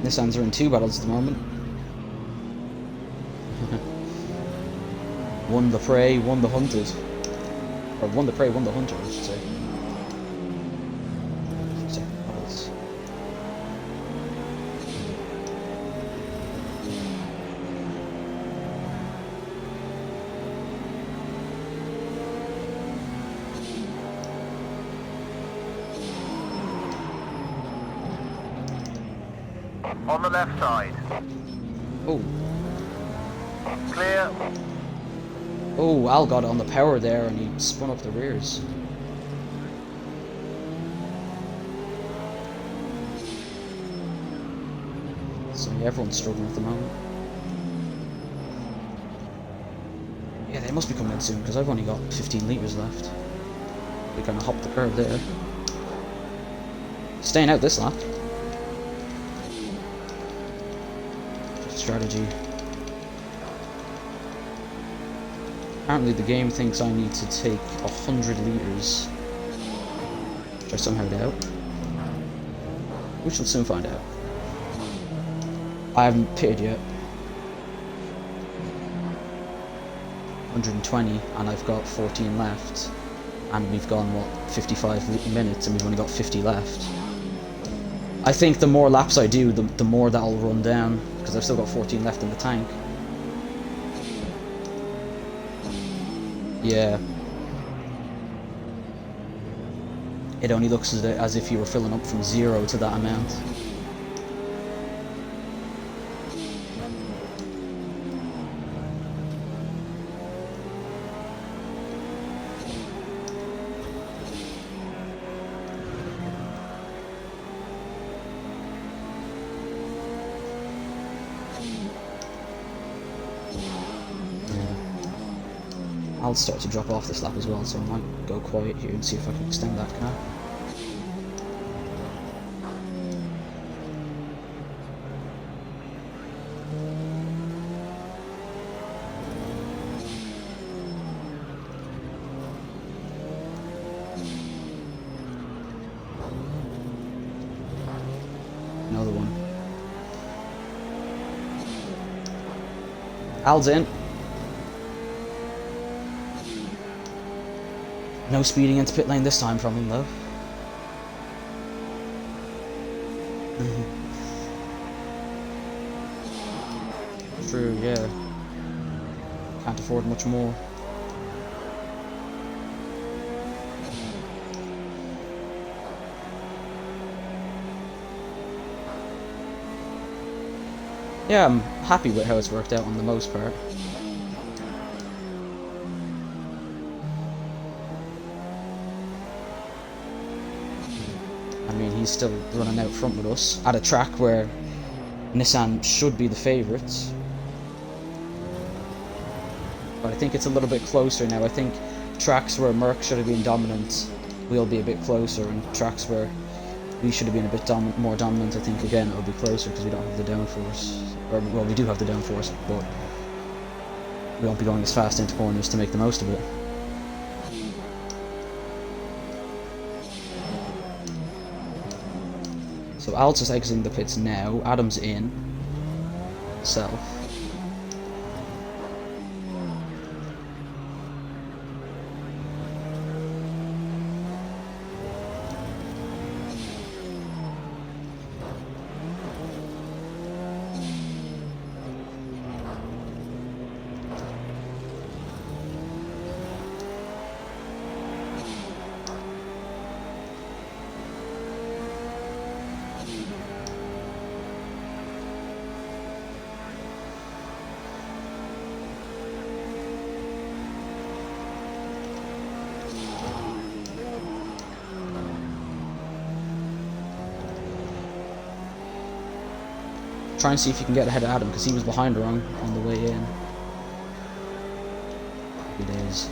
Nissans are in 2 battles at the moment. One the prey, one the hunted. Or one the prey, one the hunter, I should say. Battles. On the left side. Oh. Clear. Oh, Al got it on the power there and he spun up the rears. So yeah, everyone's struggling at the moment. Yeah, they must be coming in soon because I've only got 15 litres left. We kind of hopped the curve there. Staying out this lap. Strategy. Apparently the game thinks I need to take 100 litres, which I somehow doubt. We shall soon find out. I haven't pitted yet. 120 and I've got 14 left. And we've gone, what, 55 minutes and we've only got 50 left. I think the more laps I do, the more that'll run down, because I've still got 14 left in the tank. Yeah. It only looks as if you were filling up from 0 to that amount. I'll start to drop off this lap as well, so I might go quiet here and see if I can extend that car. Another one. Al's in. No speeding into pit lane this time from him, though. True, yeah. Can't afford much more. Yeah, I'm happy with how it's worked out on the most part. I mean, he's still running out front with us at a track where Nissan should be the favourites. But I think it's a little bit closer now. I think tracks where Merc should have been dominant will be a bit closer, and tracks where we should have been a bit more dominant, I think again it'll be closer because we don't have the downforce. Or, well, we do have the downforce, but we won't be going as fast into corners to make the most of it. So Al's just exiting the pits now, Adam's in, self. Try and see if you can get ahead of Adam, because he was behind her on the way in. It is.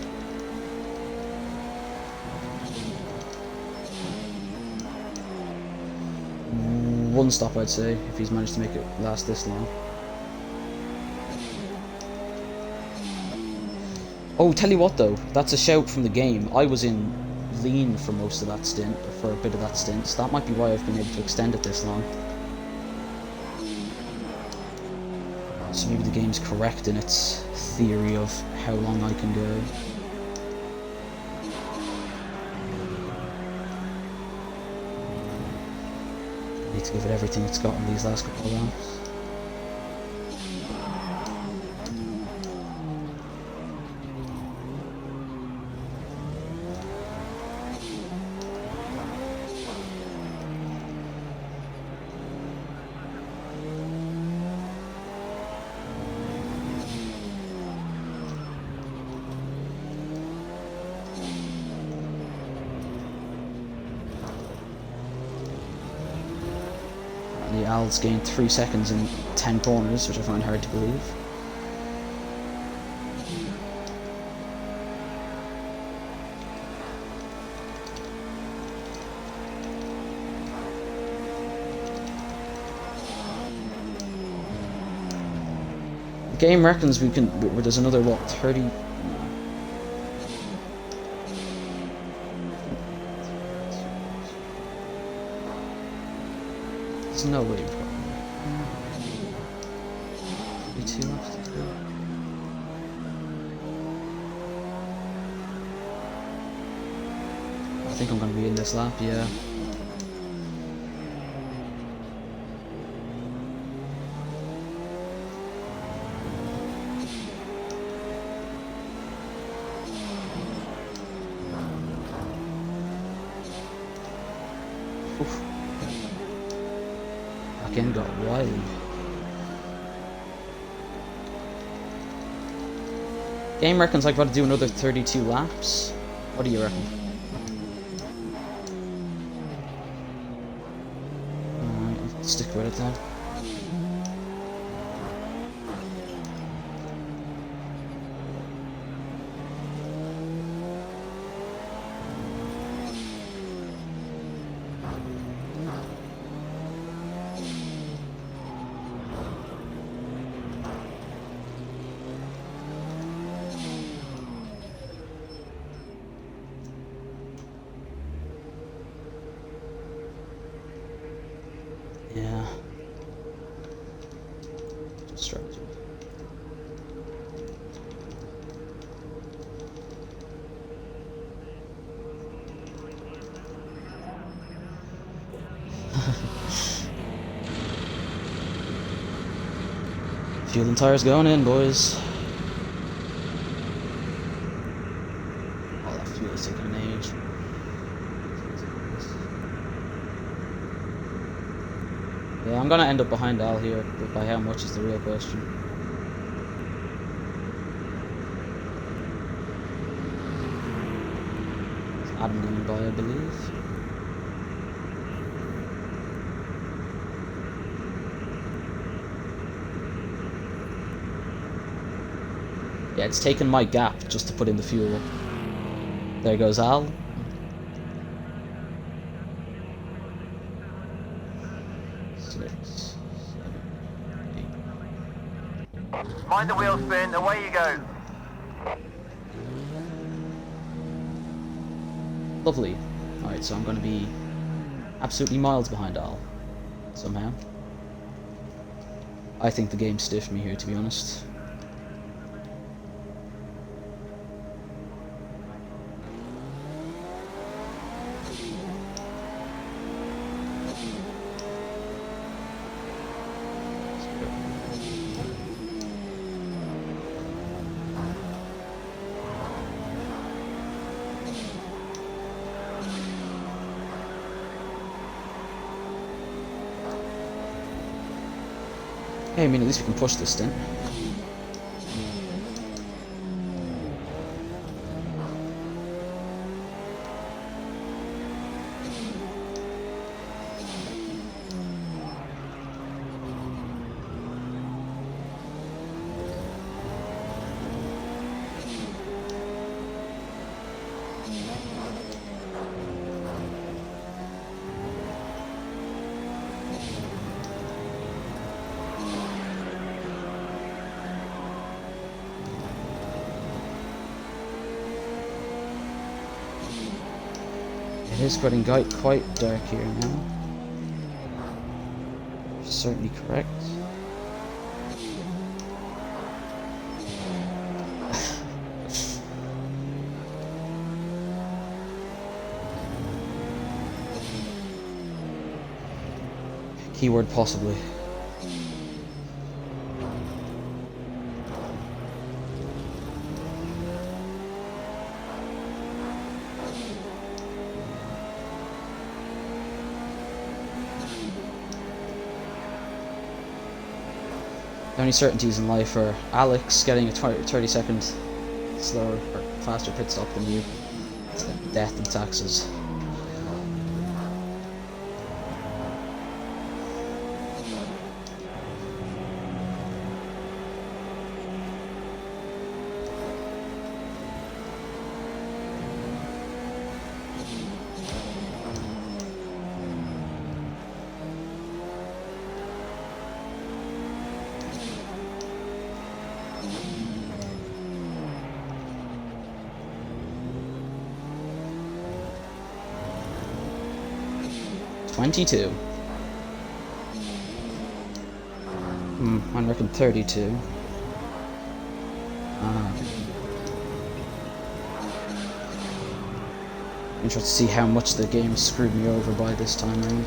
One stop, I'd say, if he's managed to make it last this long. Oh, tell you what though, that's a shout from the game. I was in lean for most of that stint, or for a bit of that stint, so that might be why I've been able to extend it this long. So maybe the game's correct in its theory of how long I can go. I need to give it everything it's got in these last couple of laps. Al's gained 3 seconds in 10 corners, which I find hard to believe. The game reckons we can. There's another what 30. There's no way we've got 32 laps to go. I think I'm going to be in this lap, yeah. Oof. Again got wily. Game reckons I've got to do another 32 laps. What do you reckon? Alright, I'll stick with it then. Yeah. Strategy. Fuel and tires going in, boys. Oh, that fuel is taking an age. Yeah, I'm gonna end up behind Al here, but by how much is the real question. Adam going by, I believe. Yeah, it's taken my gap just to put in the fuel. There goes Al. Mind the wheel spin, away you go. Lovely. Alright, so I'm going to be absolutely miles behind Al. Somehow. I think the game stiffed me here, to be honest. Hey, I mean, at least we can push this stint. It is getting quite dark here now. You're certainly correct. Keyword possibly. The only certainties in life are Alex getting a 30-second slower or faster pit stop than you. It's death and taxes. $22. I reckon 32. Interested to see how much the game screwed me over by this time around.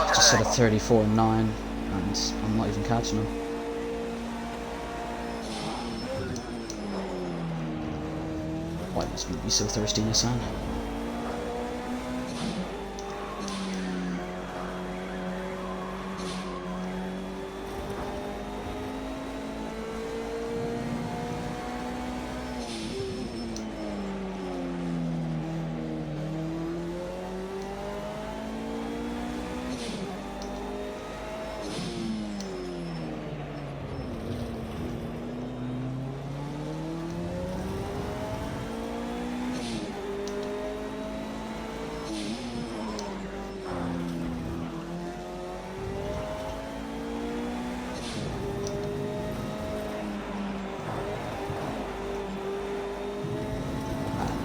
Just set a 34.9 and I'm not even catching him. Why must we be so thirsty, Nissan?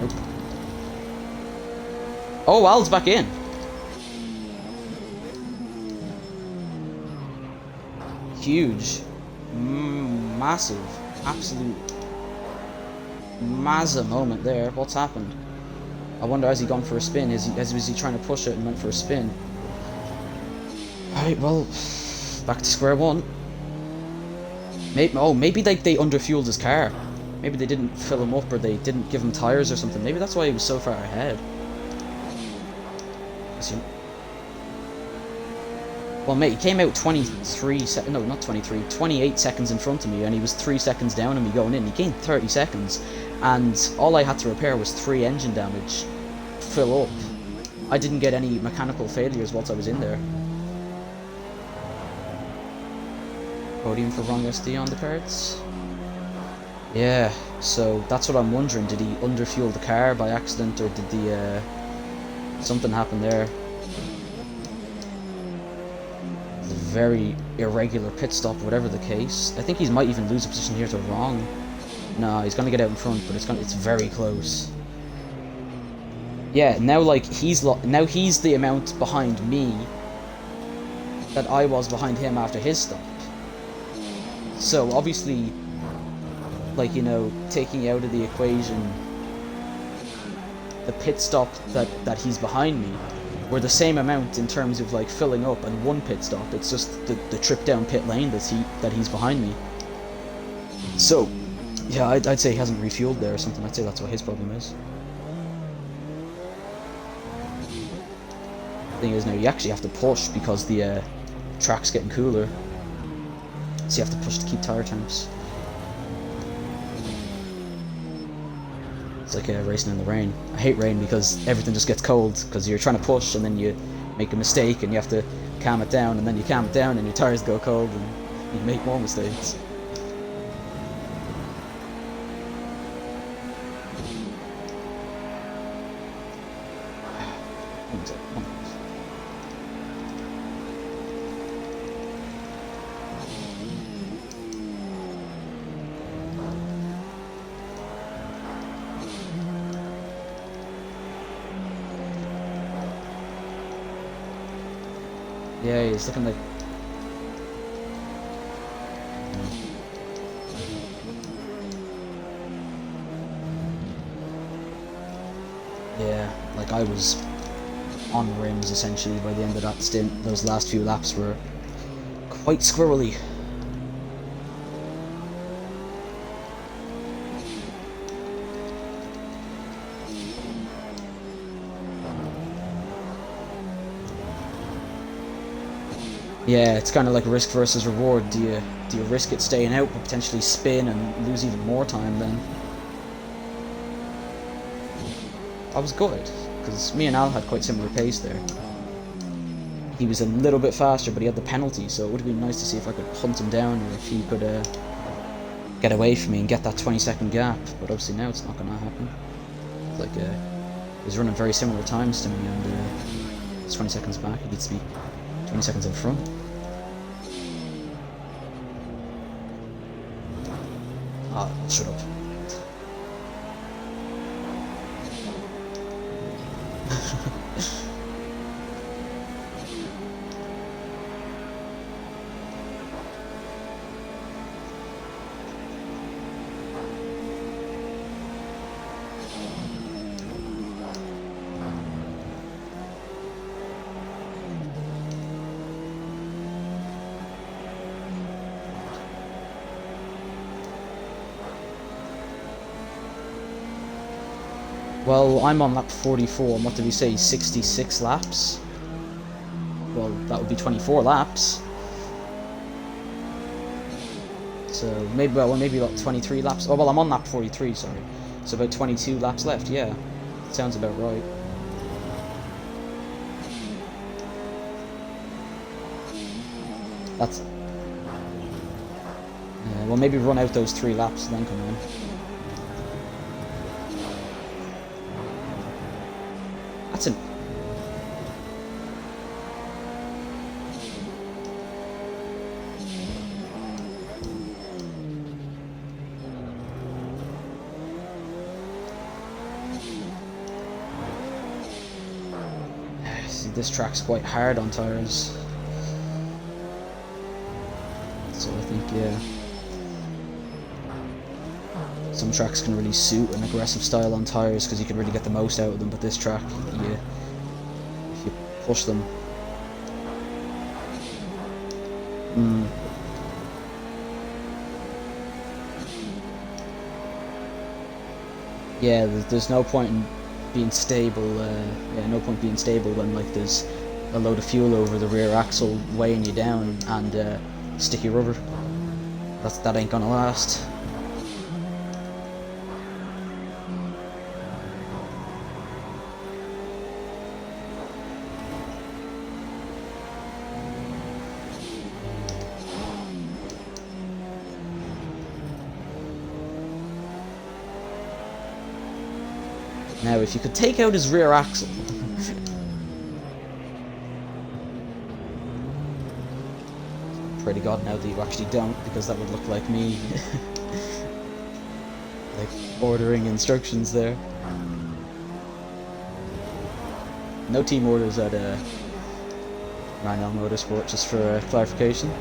Nope. Oh, Al's back in. Huge. Massive. Absolute. Mazza moment there. What's happened? I wonder, has he gone for a spin? Was he trying to push it and went for a spin? Alright, well, back to square one. Maybe they underfueled his car. Maybe they didn't fill him up, or they didn't give him tires or something. Maybe that's why he was so far ahead. Well, mate, he came out 28 seconds in front of me, and he was 3 seconds down on me going in. He gained 30 seconds, and all I had to repair was 3 engine damage. Fill up. I didn't get any mechanical failures whilst I was in there. Podium for wrong SD on the cards. Yeah, so that's what I'm wondering. Did he underfuel the car by accident, or did the something happen there? Very irregular pit stop, whatever the case. I think he might even lose a position here to wrong. No, he's gonna get out in front, but it's very close. Yeah, now like he's the amount behind me that I was behind him after his stop. So obviously, like, you know, taking out of the equation the pit stop that he's behind me, we're the same amount in terms of like filling up and one pit stop. It's just the trip down pit lane that he's behind me. So yeah, I'd say he hasn't refueled there or something. I'd say that's what his problem is. The thing is, now you actually have to push because the track's getting cooler. So you have to push to keep tire temps. It's like racing in the rain. I hate rain because everything just gets cold because you're trying to push and then you make a mistake and you have to calm it down, and then you calm it down and your tires go cold and you make more mistakes. Yeah, he's looking like... Yeah, like I was on rims essentially by the end of that stint. Those last few laps were quite squirrely. Yeah, it's kind of like risk versus reward. Do you risk it staying out but potentially spin and lose even more time then? I was good, because me and Al had quite similar pace there. He was a little bit faster, but he had the penalty, so it would have been nice to see if I could hunt him down, or if he could get away from me and get that 20-second gap, but obviously now it's not going to happen. It's like, he's running very similar times to me, and it's 20 seconds back. He needs to be 20 seconds in front. Ah, shut up. Well, I'm on lap 44, and what did we say, 66 laps? Well, that would be 24 laps. So, maybe about 23 laps. Oh, well, I'm on lap 43, sorry. So about 22 laps left, yeah. Sounds about right. That's... well, maybe run out those 3 laps and then come in. That's an... See, this track's quite hard on tires. So I think, yeah, some tracks can really suit an aggressive style on tires because you can really get the most out of them, but this track, yeah, if you push them, yeah, there's no point in being stable. Yeah, no point being stable when like there's a load of fuel over the rear axle weighing you down and sticky rubber. That ain't gonna last. Now, if you could take out his rear axle. Pray to God now that you actually don't, because that would look like me. Like, ordering instructions there. No team orders at Manuel Motorsport, just for clarification.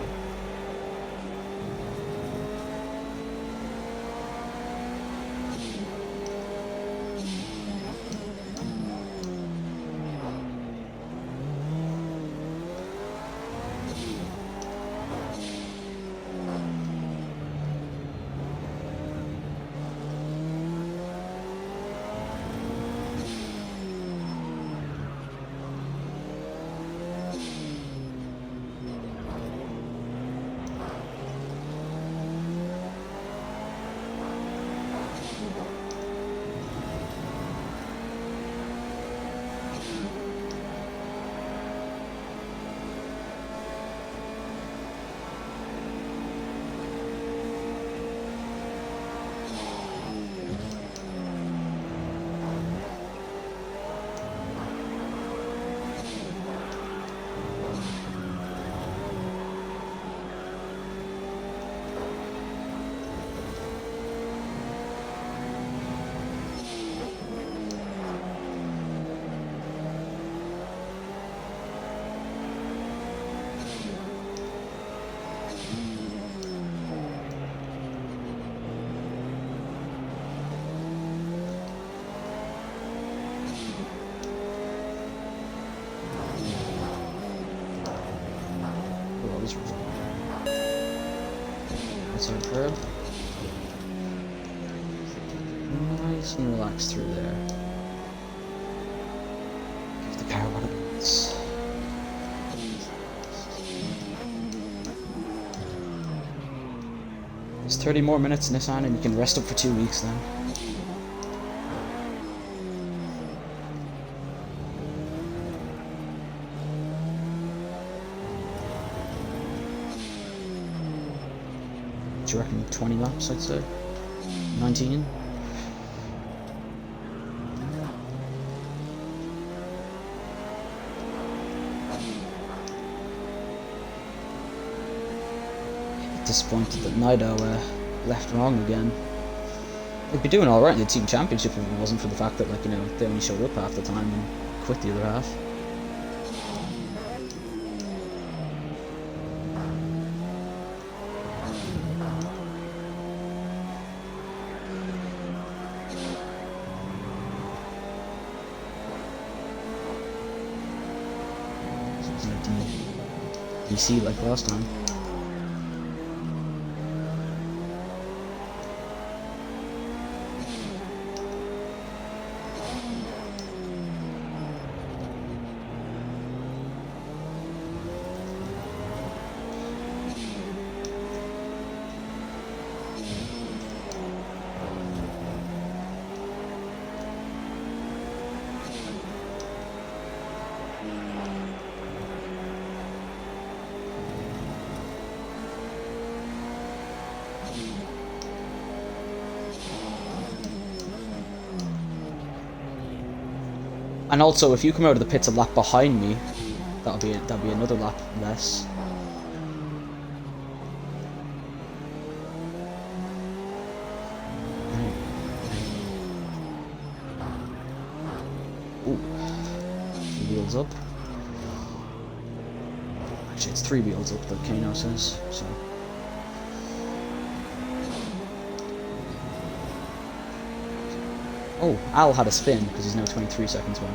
That's right. That's our curb. Nice and relaxed through there. Give the car what it wants. There's 30 more minutes, Nissan, and you can rest up for 2 weeks then. Do you reckon 20 laps, I'd say? 19? Disappointed that Nido left wrong again. They'd be doing alright in the team championship if it wasn't for the fact that, like, you know, they only showed up half the time and quit the other half. DC like last time. And also, if you come out of the pits a lap behind me, that'll be another lap less. Ooh, 2 wheels up. Actually, it's 3 wheels up that Kano says. So. Oh, Al had a spin because he's now 23 seconds back.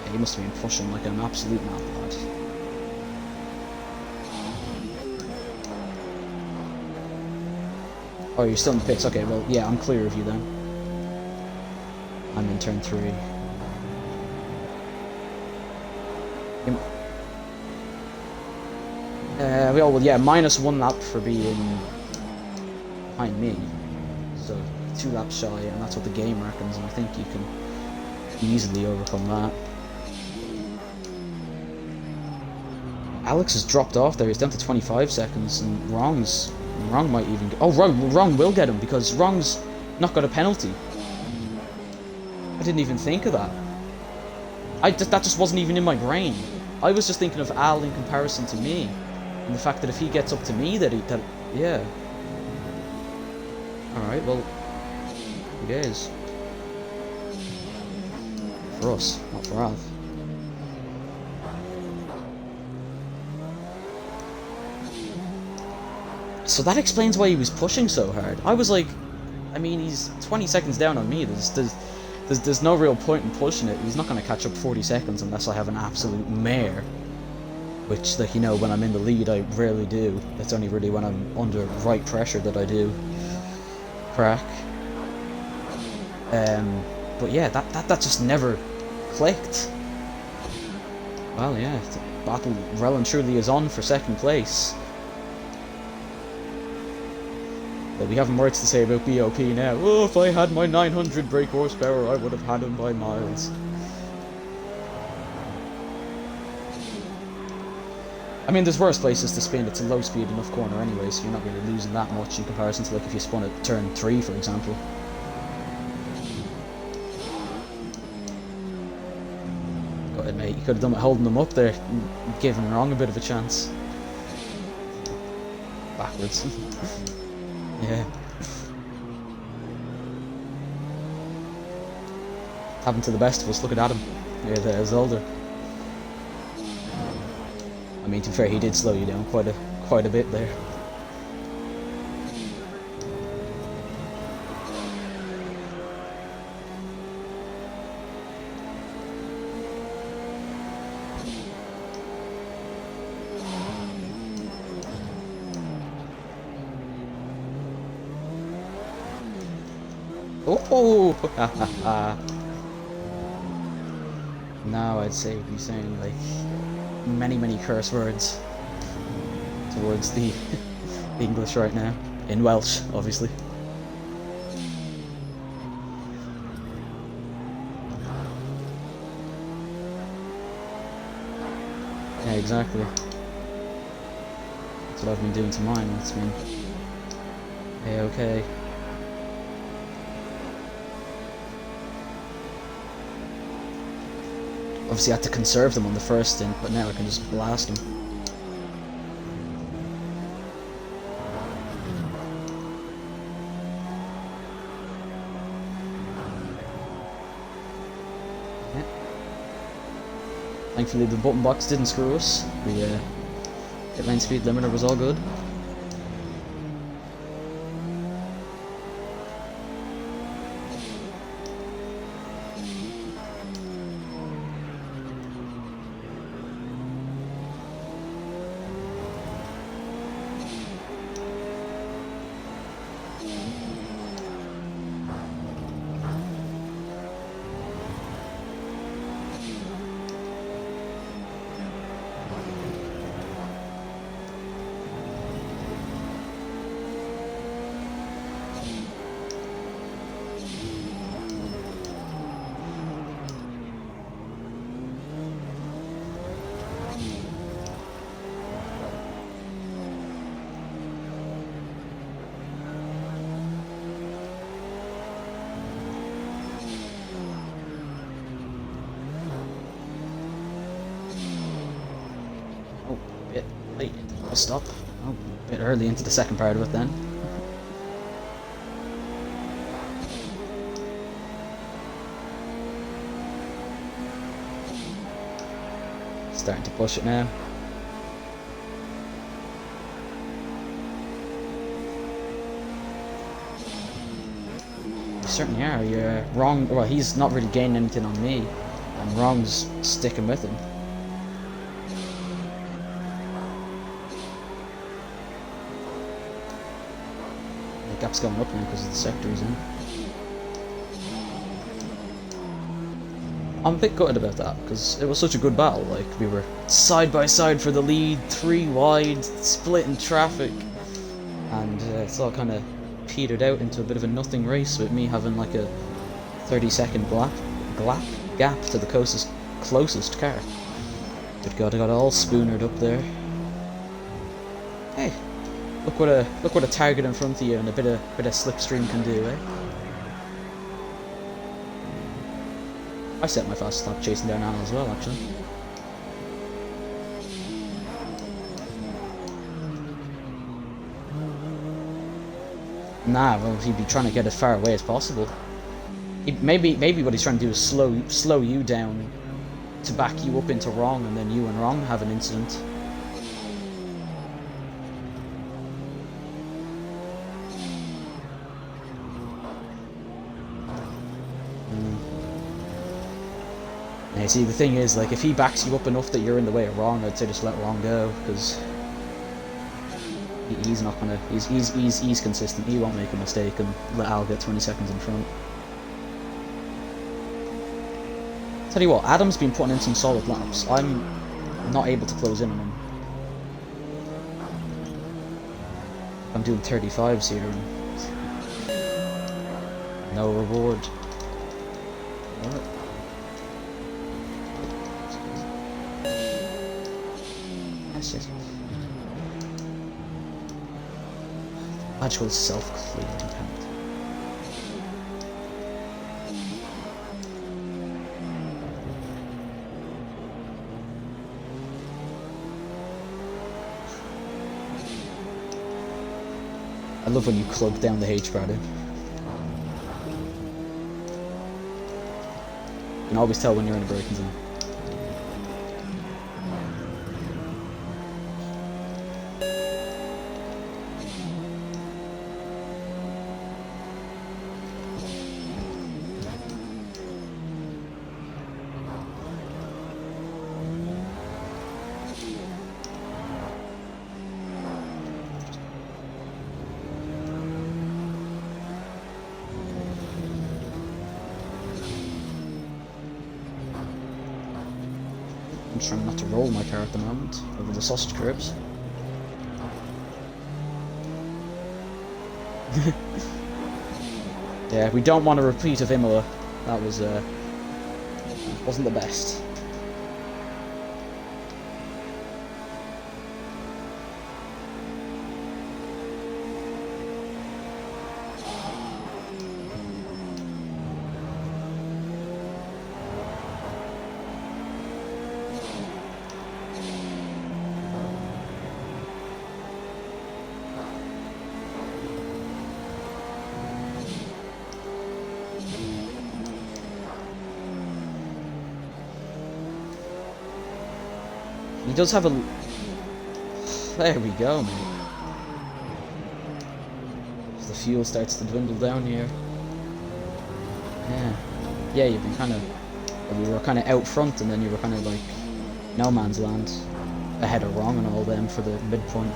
Yeah, he must have been pushing like an absolute mad lad. Oh, you're still in the pits. Okay, well, yeah, I'm clear of you then. I'm in turn 3. Well, yeah, -1 lap for being behind me. So 2 laps shy, and that's what the game reckons, and I think you can easily overcome that. Alex has dropped off there, he's down to 25 seconds, and Wrong might even get, oh, Wrong will get him, because Wrong's not got a penalty. I didn't even think of that. That just wasn't even in my brain. I was just thinking of Al in comparison to me, and the fact that if he gets up to me, yeah. Alright, well, it is. For us, not for Al. So that explains why he was pushing so hard. I was like, I mean, he's 20 seconds down on me. There's no real point in pushing it. He's not going to catch up 40 seconds unless I have an absolute mare. Which, like, you know, when I'm in the lead, I rarely do. It's only really when I'm under right pressure that I do crack. But yeah, that just never clicked. Well, yeah, the battle well and truly is on for second place. But we haven't words to say about BOP now. Oh, if I had my 900 brake horsepower, I would have had him by miles. I mean, there's worse places to spin. It's a low speed enough corner anyway, so you're not really losing that much in comparison to, like, if you spun at turn 3, for example. Go ahead, mate. You could have done it holding them up there and giving Wrong a bit of a chance. Backwards. Yeah. Happened to the best of us. Look at Adam. Yeah, there's Zelda. I mean, to be fair, he did slow you down quite a bit there. Oh! Now I'd say be saying like many curse words towards the English right now. In Welsh, obviously. Yeah, exactly. That's what I've been doing to mine. It's been okay. Obviously I had to conserve them on the first stint, but now I can just blast them. Yeah. Thankfully the button box didn't screw us. The pit lane speed limiter was all good. I'll stop. Oh, a bit early into the second part of it then. Starting to push it now. You certainly are. You're wrong. Well, he's not really gaining anything on me, and wrong's sticking with him. The gap's going up now because of the sector he's in. I'm a bit gutted about that because it was such a good battle. Like, we were side by side for the lead, 3 wide, splitting traffic, and it's all kind of petered out into a bit of a nothing race with me having like a 30-second gap to the closest car. Good God, I got all spoonered up there. Hey, look what a target in front of you and a bit of slipstream can do, eh? I set my fast stop chasing down Anna as well, actually. Nah, well, he'd be trying to get as far away as possible. Maybe what he's trying to do is slow you down to back you up into wrong, and then you and wrong have an incident. Yeah, see, the thing is, like, if he backs you up enough that you're in the way of wrong, I'd say just let wrong go, because he's not gonna. He's consistent. He won't make a mistake and let Al get 20 seconds in front. Tell you what, Adam's been putting in some solid laps. I'm not able to close in on him. I'm doing 35s here and no reward. What? Yes. Magical self-clearing count. I love when you clog down the H-bar, dude. You can always tell when you're in a braking zone. I'm trying not to roll my car at the moment over the sausage curbs. Yeah, we don't want a repeat of Imola. That was wasn't the best. He does have a... There we go, mate. As the fuel starts to dwindle down here. Yeah. Yeah, you've been kind of... Well, you were kind of out front, and then you were kind of like... No man's land. Ahead of wrong and all them for the midpoint.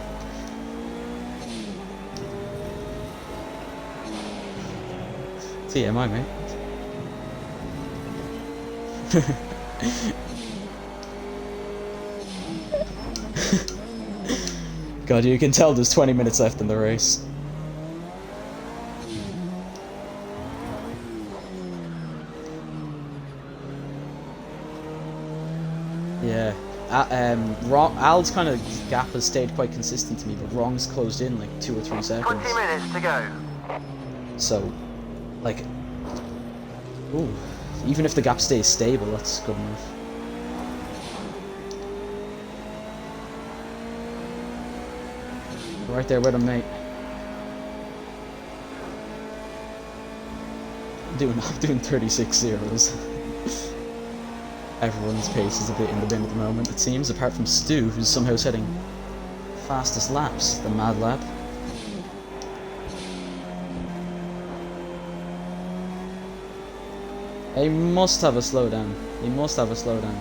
TMI, mate. God, you can tell there's 20 minutes left in the race. Yeah. Al's kind of gap has stayed quite consistent to me, but Wrong's closed in like 2 or 3 seconds. 20 minutes to go. So, like... Ooh. Even if the gap stays stable, that's good enough. Right there with him, mate. I'm doing 36 zeros. Everyone's pace is a bit in the bin at the moment, it seems, apart from Stu, who's somehow setting fastest laps, the mad lab. He must have a slowdown. He must have a slowdown.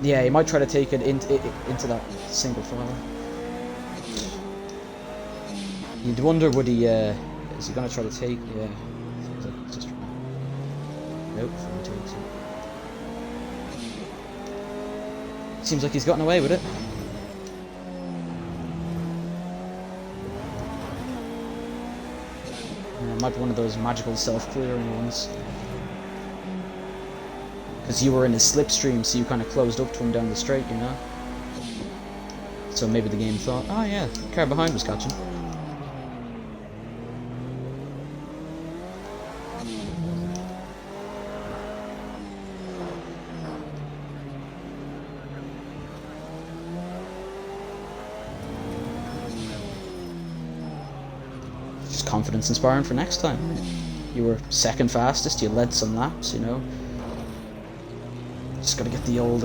Yeah, he might try to take it into that single file. You'd wonder, would he, is he gonna try to take, yeah. Seems like he's just trying. Nope, he takes it. Seems like he's gotten away with it. Might be one of those magical self-clearing ones. Because you were in his slipstream, so you kind of closed up to him down the straight, you know? So maybe the game thought, oh yeah, the car behind was catching. Just confidence inspiring for next time. You were second fastest, you led some laps, you know? Just gotta get the old,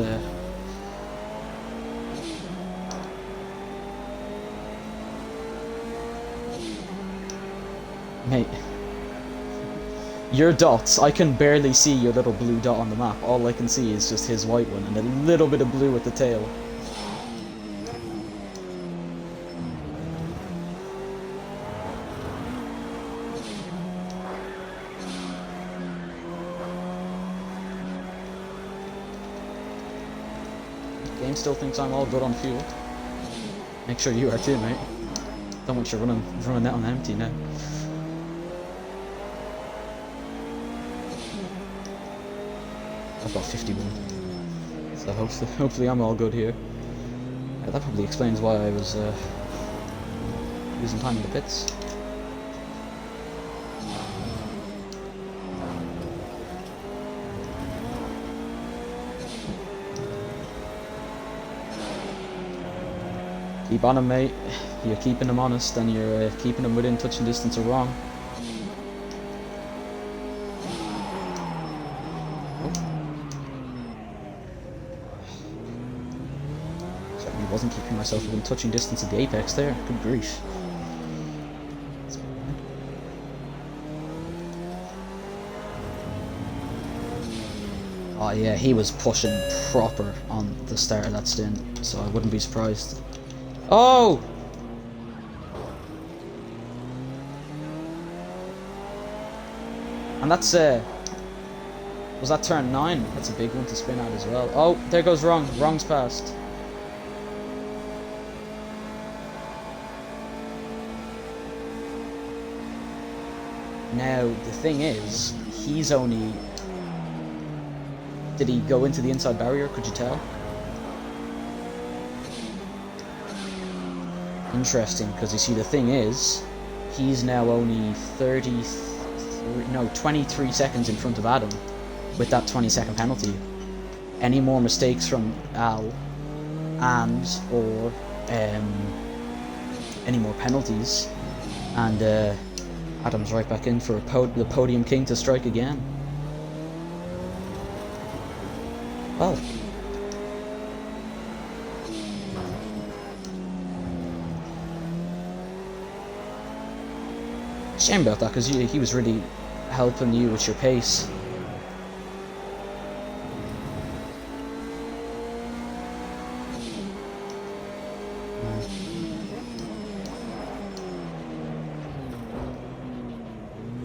Mate. Your dots, I can barely see your little blue dot on the map. All I can see is just his white one and a little bit of blue at the tail. Game still thinks I'm all good on fuel. Make sure you are too, mate. Don't want you running that on empty now. I've got 51. So hopefully I'm all good here. That probably explains why I was losing time in the pits. Keep on him, mate. You're keeping him honest, and you're keeping him within touching distance of wrong. Certainly wasn't keeping myself within touching distance of the apex there. Good grief. Oh yeah, he was pushing proper on the start of that stint, so I wouldn't be surprised. Oh! And that's Was that turn 9? That's a big one to spin at as well. Oh, there goes wrong. Wrong's passed. Now, the thing is, he's only... Did he go into the inside barrier? Could you tell? Interesting, because you see, the thing is, he's now only 23 seconds in front of Adam with that 20-second penalty. Any more mistakes from Al or any more penalties, and Adam's right back in for the podium king to strike again. Well, shame about that, because he was really helping you with your pace.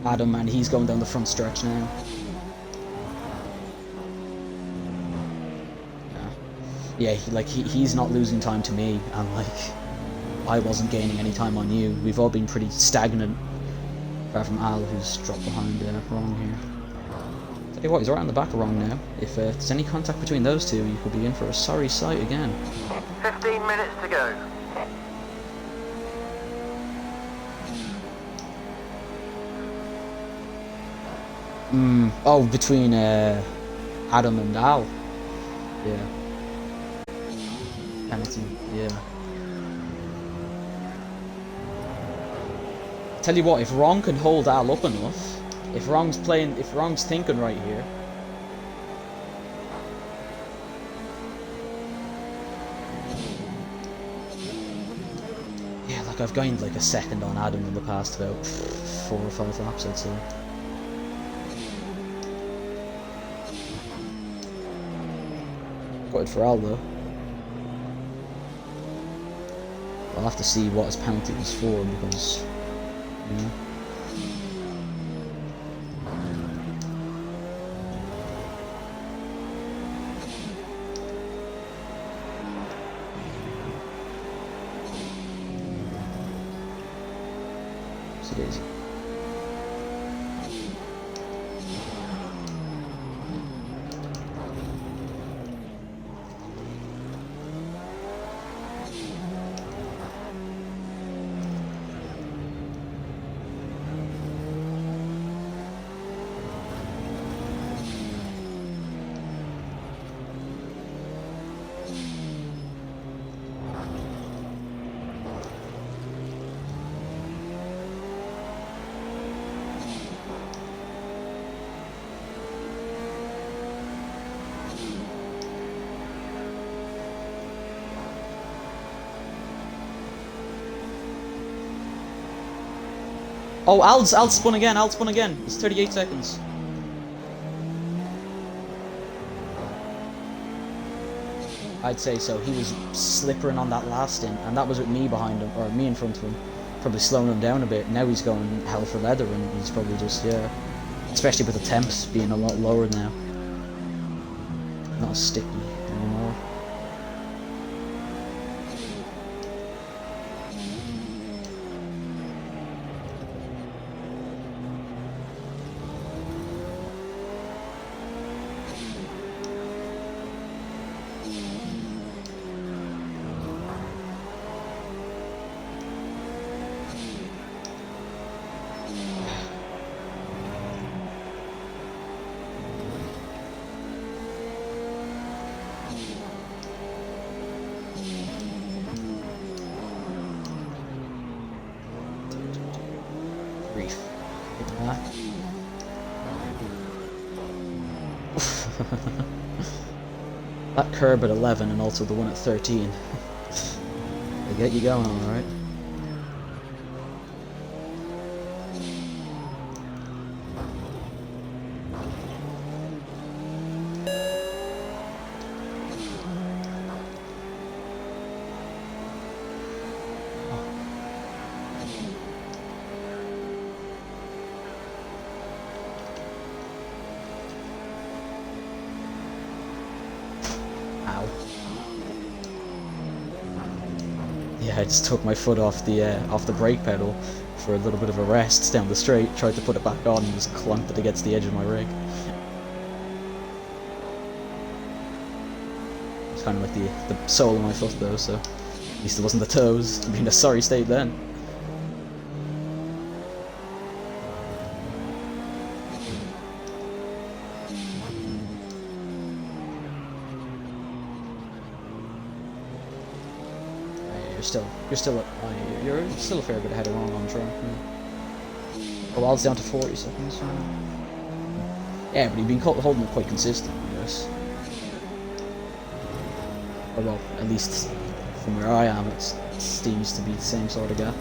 Adam, and he's going down the front stretch now. Yeah, he's not losing time to me, and like I wasn't gaining any time on you. We've all been pretty stagnant, apart from Al, who's dropped behind wrong here. Tell you what, he's right on the back of wrong now. If there's any contact between those two, you could be in for a sorry sight again. 15 minutes to go. Oh, between Adam and Al. Yeah. Penalty, yeah. Tell you what, if Wrong can hold Al up enough, if Wrong's thinking right here. Yeah, like I've gained like a second on Adam in the past about 4 or 5 laps, I'd say. Good for Al though. I'll have to see what his penalty was for, because, you know. Daisy. Oh, Al spun again, It's 38 seconds. I'd say so. He was slippering on that last stint, and that was with me behind him, or me in front of him. Probably slowing him down a bit. Now he's going hell for leather, and he's probably just, yeah. Especially with the temps being a lot lower now. Not as sticky anymore. That curb at 11 and also the one at 13. They get you going, alright. Yeah, I just took my foot off the brake pedal for a little bit of a rest down the straight, tried to put it back on and just clunked it against the edge of my rig. It's kind of like the sole of my foot though, so at least it wasn't the toes. I'd be in a sorry state then. You're still a fair bit ahead of wrong on track. Yeah. Oh, well, it's down to 40 seconds. Yeah, but you've been holding it quite consistent, I guess. Or well, at least from where I am, it seems to be the same sort of gap.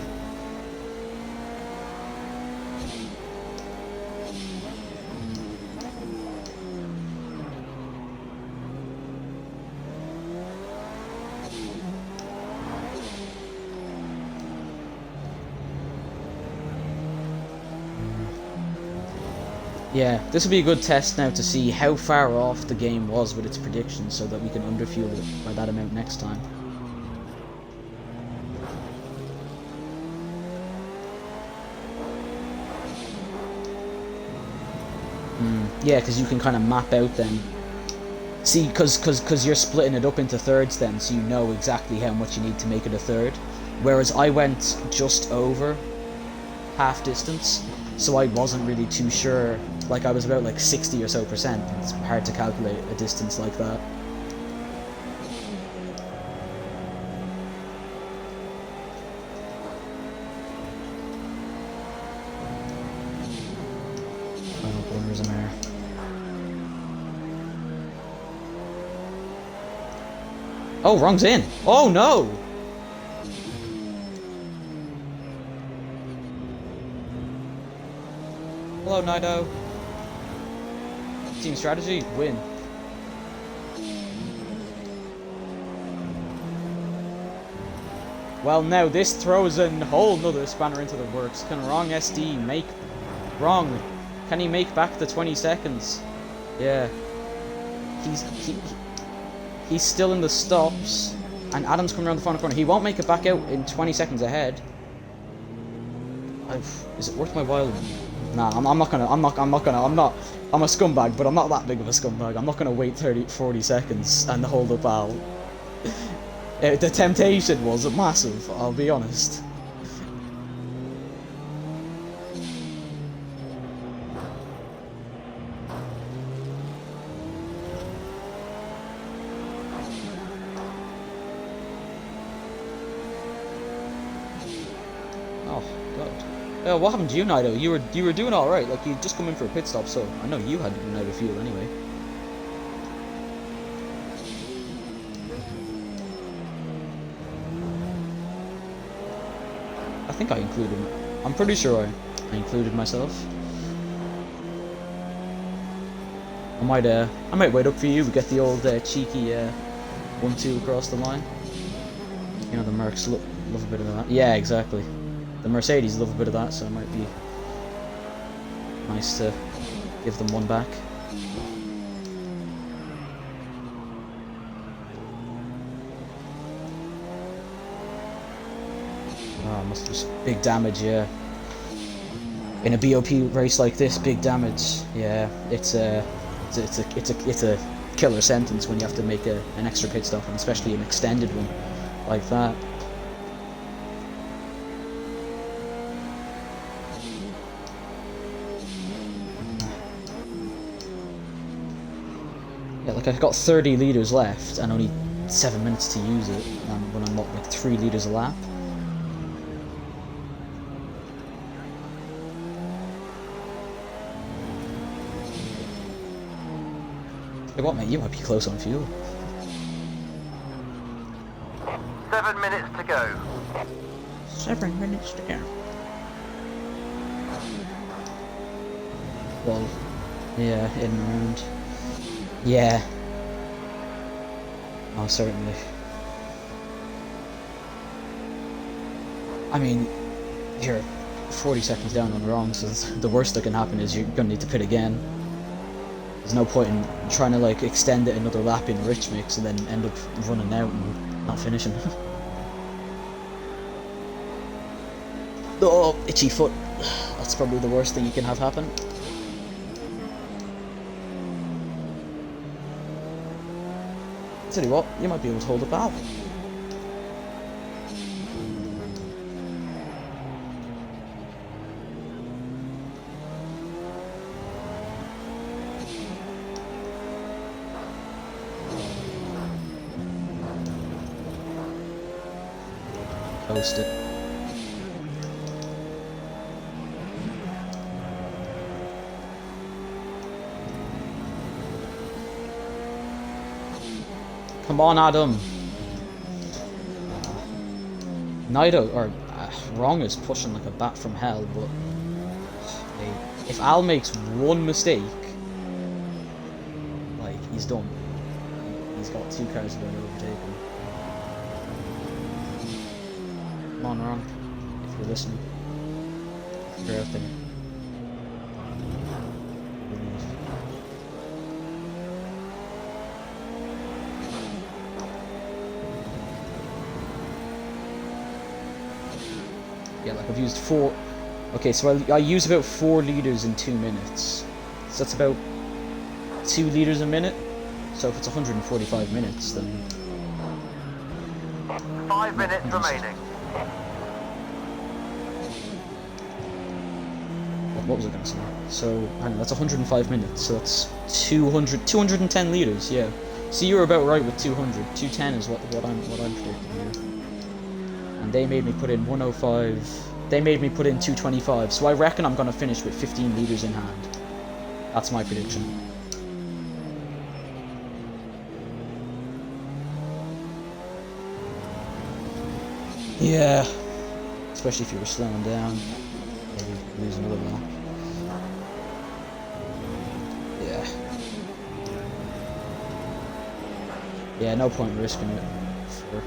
Yeah, this will be a good test now to see how far off the game was with its predictions so that we can underfuel it by that amount next time. Yeah, because you can kind of map out then. See, because you're splitting it up into thirds then, so you know exactly how much you need to make it a third. Whereas I went just over half distance, so I wasn't really too sure. Like, I was about like 60 or so %. It's hard to calculate a distance like that. Oh, corners in there. Oh, wrong's in. Oh no! Hello, Nido. Team strategy, win. Well, now this throws a whole nother spanner into the works. Can wrong SD make wrong? Can he make back the 20 seconds? Yeah. He's still in the stops, and Adam's coming around the final corner. He won't make it back out in 20 seconds ahead. Is it worth my while? Nah, I'm a scumbag, but I'm not that big of a scumbag. I'm not gonna wait 40 seconds and hold up Al. The temptation was massive, I'll be honest. Oh, God. What happened to you, Nido? You were doing all right. Like, you just come in for a pit stop, so I know you had been out of fuel anyway. I think I included. I'm pretty sure I included myself. I might wait up for you. We get the old cheeky 1-2 across the line. You know, the Mercs love a bit of that. Yeah, exactly. The Mercedes love a bit of that, so it might be nice to give them one back. Oh, must have just big damage, yeah. In a BOP race like this, big damage, yeah. It's a killer sentence when you have to make an extra pit stop, and especially an extended one like that. Yeah, like I've got 30 litres left and only 7 minutes to use it when I'm like 3 litres a lap. Hey, what, mate? You might be close on fuel. 7 minutes to go. 7 minutes to go. Well, yeah, in and around. Yeah. Oh, certainly. I mean, you're 40 seconds down on the wrong, so the worst that can happen is you're gonna need to pit again. There's no point in trying to like extend it another lap in rich mix and then end up running out and not finishing. Oh, itchy foot. That's probably the worst thing you can have happen. Tell you what, you might be able to hold it back. Coast it. Come on, Adam. Nido, or Wrong is pushing like a bat from hell, but hey, if Al makes one mistake, like, he's done. He's got 2 cars about to overtake him. Come on, Wrong, if you're listening. If you're out there. Yeah, like I've used 4... Okay, so I use about 4 litres in 2 minutes. So that's about 2 litres a minute. So if it's 145 minutes, then... 5 minutes remaining. What was I going to say? So, hang on, that's 105 minutes, so that's 210 litres, yeah. So you were about right with 200. 210 is what I'm predicting here. And they made me put in 105. They made me put in 225. So I reckon I'm going to finish with 15 litres in hand. That's my prediction. Yeah. Especially if you were slowing down. Maybe lose another lap. Yeah. Yeah, no point risking it. For...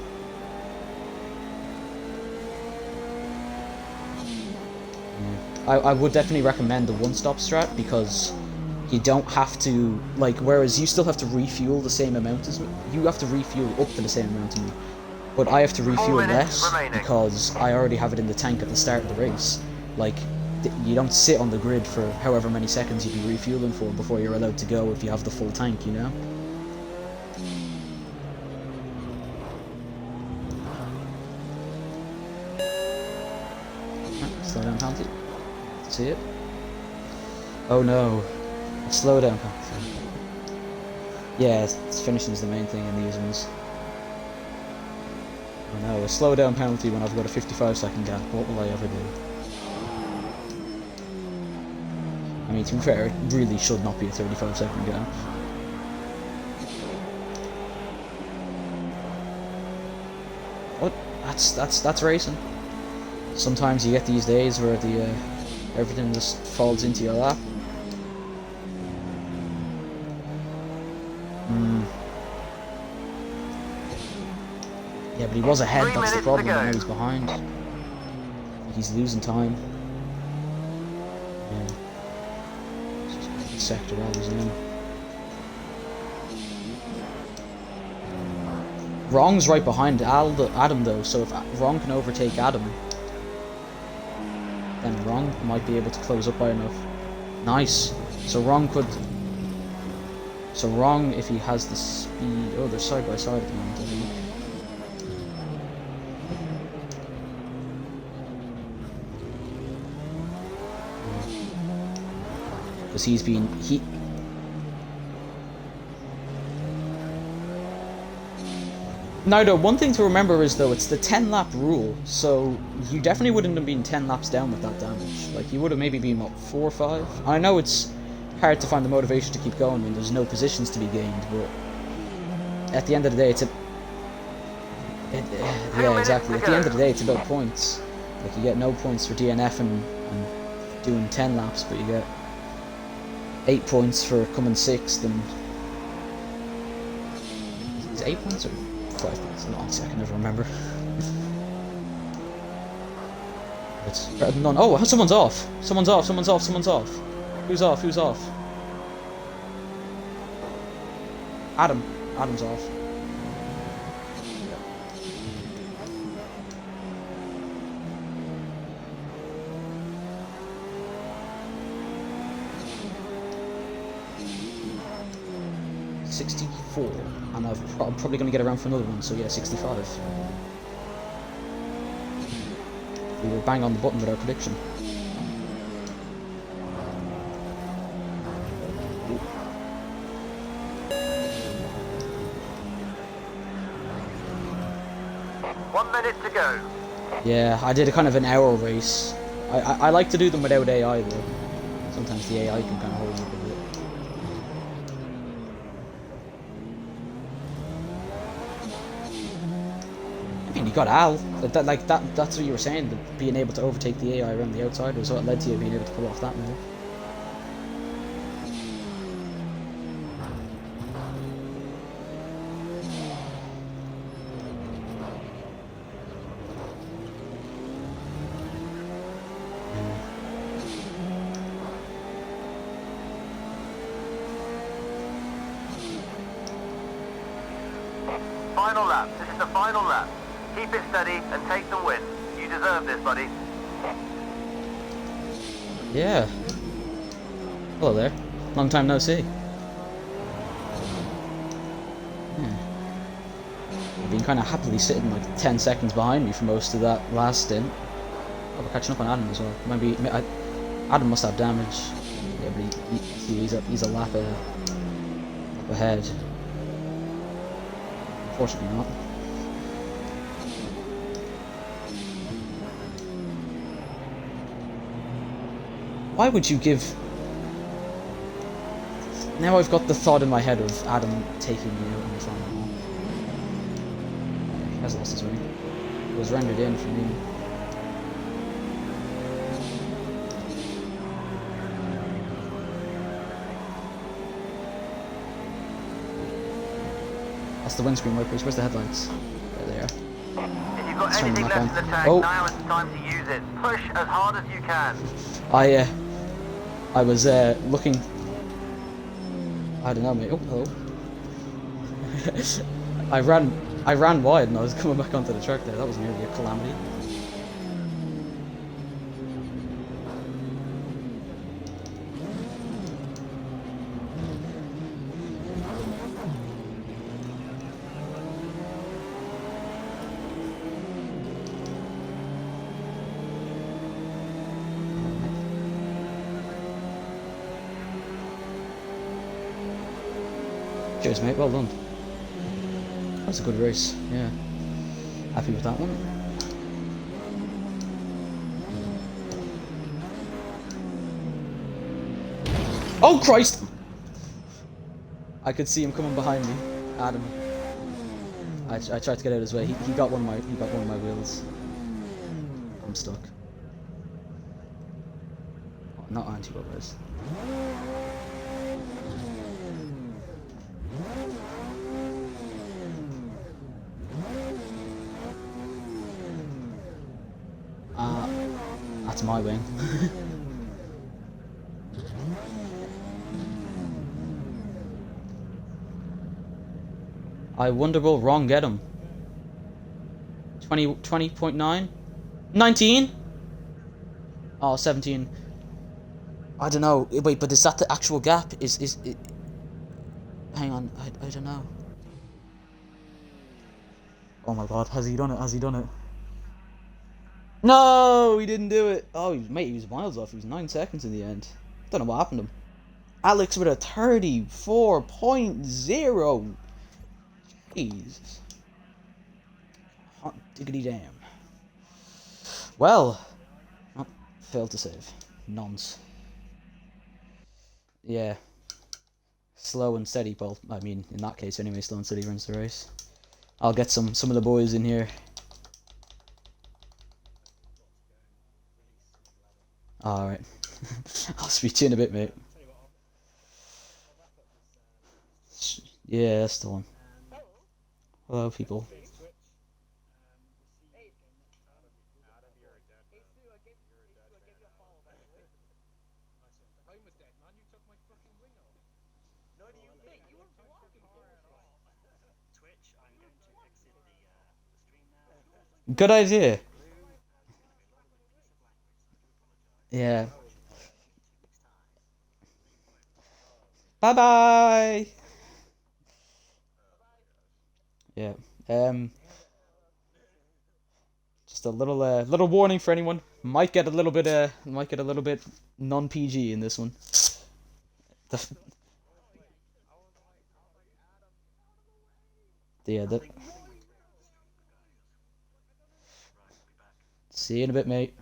I would definitely recommend the one-stop strat, because you don't have to, like, whereas you still have to refuel the same amount as me. You have to refuel up to the same amount as me. But I have to refuel less because I already have it in the tank at the start of the race. Like, you don't sit on the grid for however many seconds you'd be refueling for before you're allowed to go if you have the full tank, you know? Slow down penalty. See it? Oh no. A slow down penalty. Yeah, finishing is the main thing in these ones. Oh no, a slow down penalty when I've got a 55-second gap. What will I ever do? I mean, to be fair, it really should not be a 35-second gap. What? That's racing. Sometimes you get these days where the everything just falls into your lap. Yeah, but he was ahead, that's the problem, and now he's behind. He's losing time. Yeah. Sector I was in. Wrong's right behind Adam though, so if Wrong can overtake Adam, then Wrong might be able to close up by enough. Nice. So Wrong could... So Wrong, if he has the speed... Oh, they're side by side at the moment, I think. Because he's been... Now, though, one thing to remember is, though, it's the 10-lap rule, so you definitely wouldn't have been 10 laps down with that damage. Like, you would have maybe been, what, 4 or 5? I know it's hard to find the motivation to keep going when there's no positions to be gained, but at the end of the day, it's a... yeah, exactly. At the end of the day, it's about points. Like, you get no points for DNF and doing 10 laps, but you get 8 points for coming 6th, and... Is it 8 points or 5 points? No, I can never remember. It's better than none. Oh, someone's off! Someone's off, someone's off, someone's off! Who's off, who's off? Adam's off. 64, and I'm probably going to get around for another one, so yeah, 65. We were bang on the button with our prediction. One minute to go. Yeah, I did a kind of an hour race. I like to do them without AI though. Sometimes the AI can kind of hold you up a bit. I mean, you got Al. That's what you were saying. That being able to overtake the AI around the outside was what led to you being able to pull off that move. Final lap. This is the final lap. Keep it steady and take the win. You deserve this, buddy. Yeah. Hello there. Long time no see. Yeah. I've been kind of happily sitting like 10 seconds behind me for most of that last stint. Oh, we're catching up on Adam as well. Maybe Adam must have damage. Yeah, but he's a lap ahead. Unfortunately not. Why would you give... Now I've got the thought in my head of Adam taking you out on the final lap. He has lost his ring. It was rendered in for me. That's the windscreen wipers. Where's the headlights? There they are. If you've got anything left in the tank, now it's time to use it. Push as hard as you can. I was looking. I don't know, mate. Oh, hello. I ran wide and I was coming back onto the track there. That was nearly a calamity. Cheers, mate. Well done. That's a good race. Yeah. Happy with that one. Oh Christ! I could see him coming behind me, Adam. I tried to get out of his way. He got one of my wheels. I'm stuck. Oh, not anti-robbers. That's my wing. I wonder will Ron get him? 20.9? 19? Oh, 17. I don't know. Wait, but is that the actual gap? Is it... Hang on, I don't know. Oh my god, has he done it? Has he done it? No, he didn't do it. Oh, mate, he was miles off. He was 9 seconds in the end. Don't know what happened to him. Alex with a 34.0. Jesus. Hot diggity damn. Well, oh, failed to save. Nonce. Yeah. Slow and steady, Paul. I mean, in that case, anyway, slow and steady runs the race. I'll get some of the boys in here. Alright. I'll speak to you in a bit, mate. Yeah, that's the one. Hello, people. Good idea. Yeah. Bye bye. Yeah. Just a little warning for anyone. Might get a little bit non PG in this one. The, yeah, see you in a bit, mate.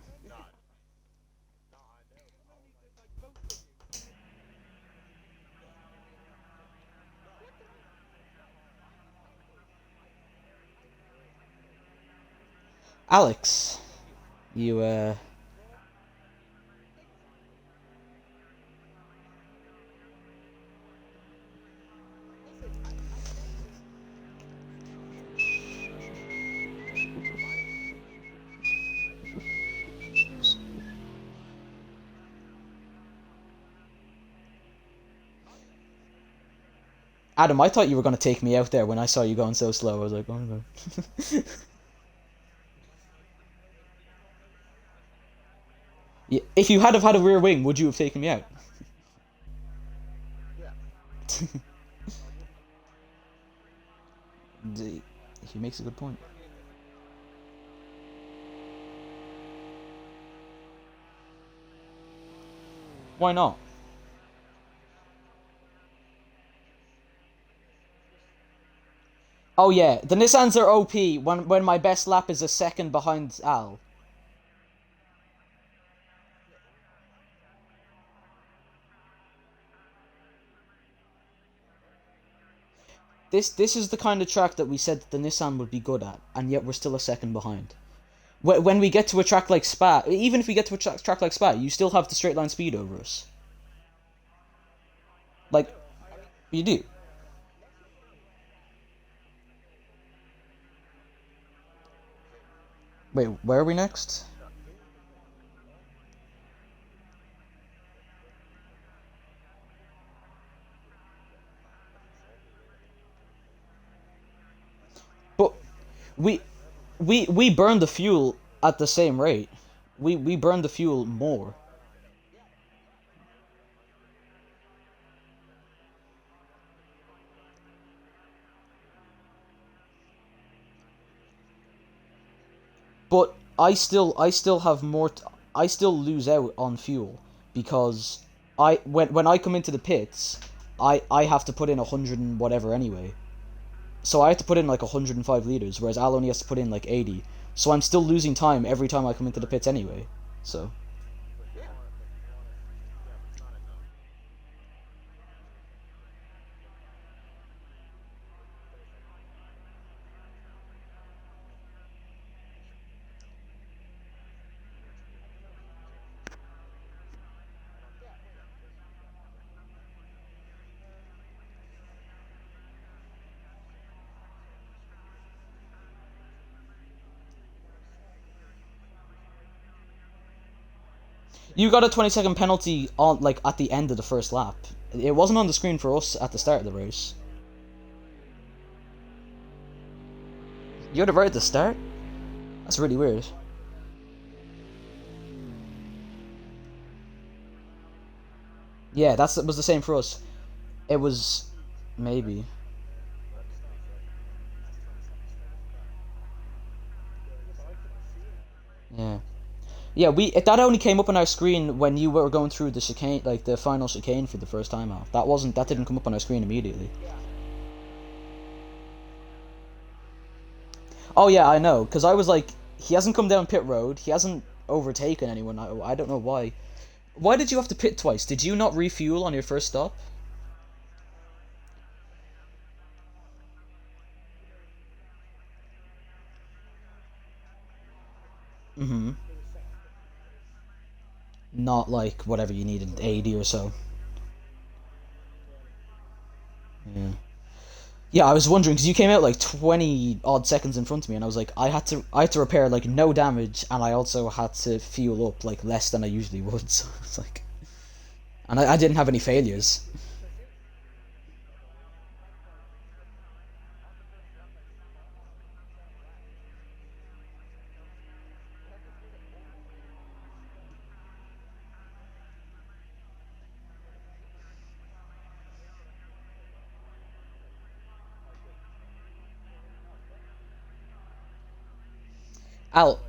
Alex, you Adam, I thought you were gonna take me out there when I saw you going so slow. I was like, oh no. Yeah, if you had have had a rear wing, would you have taken me out? He makes a good point. Why not? Oh yeah, the Nissans are OP when my best lap is a second behind Al. This is the kind of track that we said that the Nissan would be good at, and yet we're still a second behind. When we get to a track like Spa, even if we get to a track like Spa, you still have the straight line speed over us. Like, you do. Wait, where are we next? But we we burn the fuel at the same rate. We burn the fuel more. But I still have more. I still lose out on fuel because when I come into the pits, I have to put in 100 and whatever anyway. So I have to put in like 105 liters, whereas Al only has to put in like 80. So I'm still losing time every time I come into the pits anyway. So you got a 20-second penalty on like at the end of the first lap. It wasn't on the screen for us at the start of the race. You had it right at the start. That's really weird. Yeah, that was the same for us. It was maybe. Yeah. Yeah, we that only came up on our screen when you were going through the chicane, like the final chicane for the first time out. That didn't come up on our screen immediately. Oh yeah, I know, because I was like, he hasn't come down pit road, he hasn't overtaken anyone. I don't know why. Why did you have to pit twice? Did you not refuel on your first stop? Mm-hmm. Not like whatever you needed, 80 or so. Yeah. Yeah, I was wondering because you came out like 20 odd seconds in front of me, and I was like, I had to repair like no damage, and I also had to fuel up like less than I usually would. So it's like, and I didn't have any failures. Al.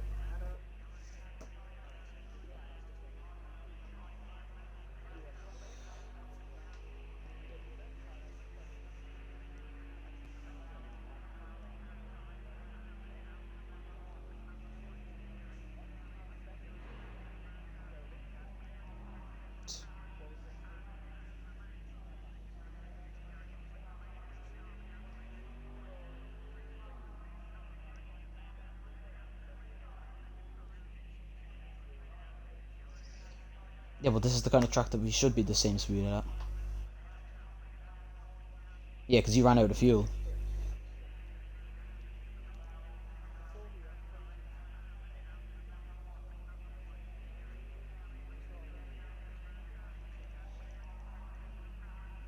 Yeah, but this is the kind of track that we should be the same speed at. Yeah, because you ran out of fuel.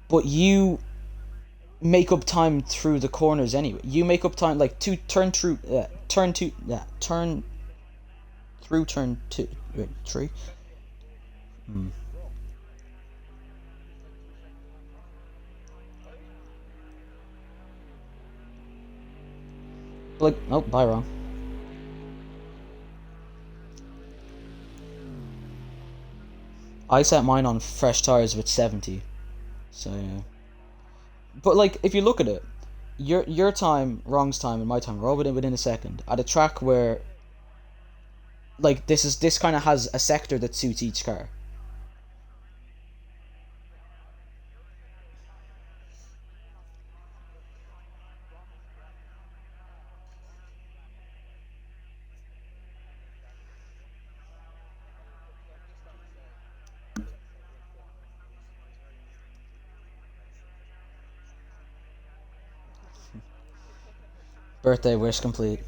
But you make up time through the corners anyway. You make up time like turn through, turn through turn two, wait, three. Hmm. Like, oh, bye wrong. I set mine on fresh tires with 70. So yeah. But like, if you look at it, your time, Wrong's time, and my time are all within a second. At a track where, like, this kind of has a sector that suits each car. Birthday wish complete.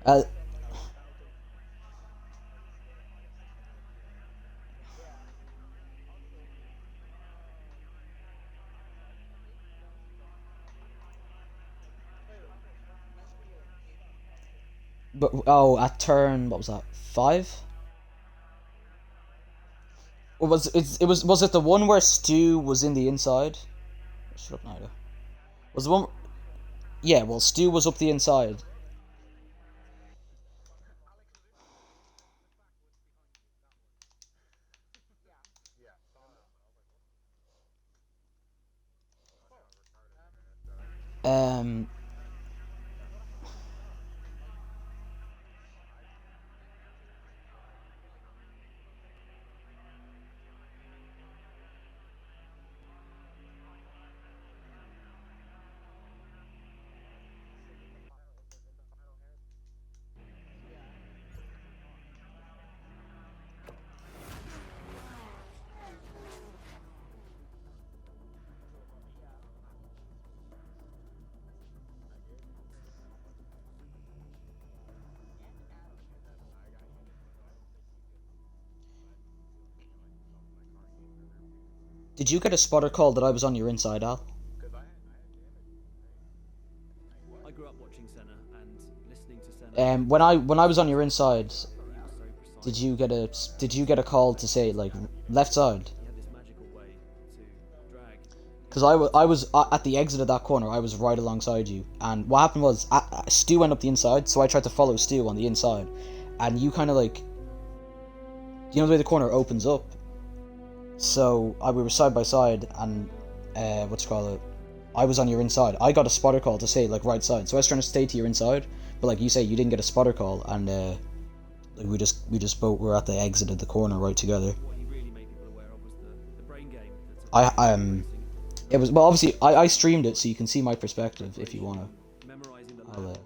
Uh, but oh, at turn, what was that? 5? Or was it the one where Stu was in the inside? Shut up, Nida. Was the one? Yeah, well, Stu was up the inside. Um, did you get a spotter call that I was on your inside, Al? I grew up watching Senna and listening to Senna. When I was on your inside, did you get a call to say like left side? He had this magical way to drag. Because I was at the exit of that corner. I was right alongside you, and what happened was Stu went up the inside, so I tried to follow Stu on the inside, and you kind of like, you know the way the corner opens up. So we were side by side, and what's it called? I was on your inside. I got a spotter call to say like right side, so I was trying to stay to your inside, but like you say, you didn't get a spotter call, and like we just both were at the exit of the corner right together. What he really made people aware of was the brain game. It was, well, obviously I streamed it, so you can see my perspective if you wanna. Memorizing the I'll map.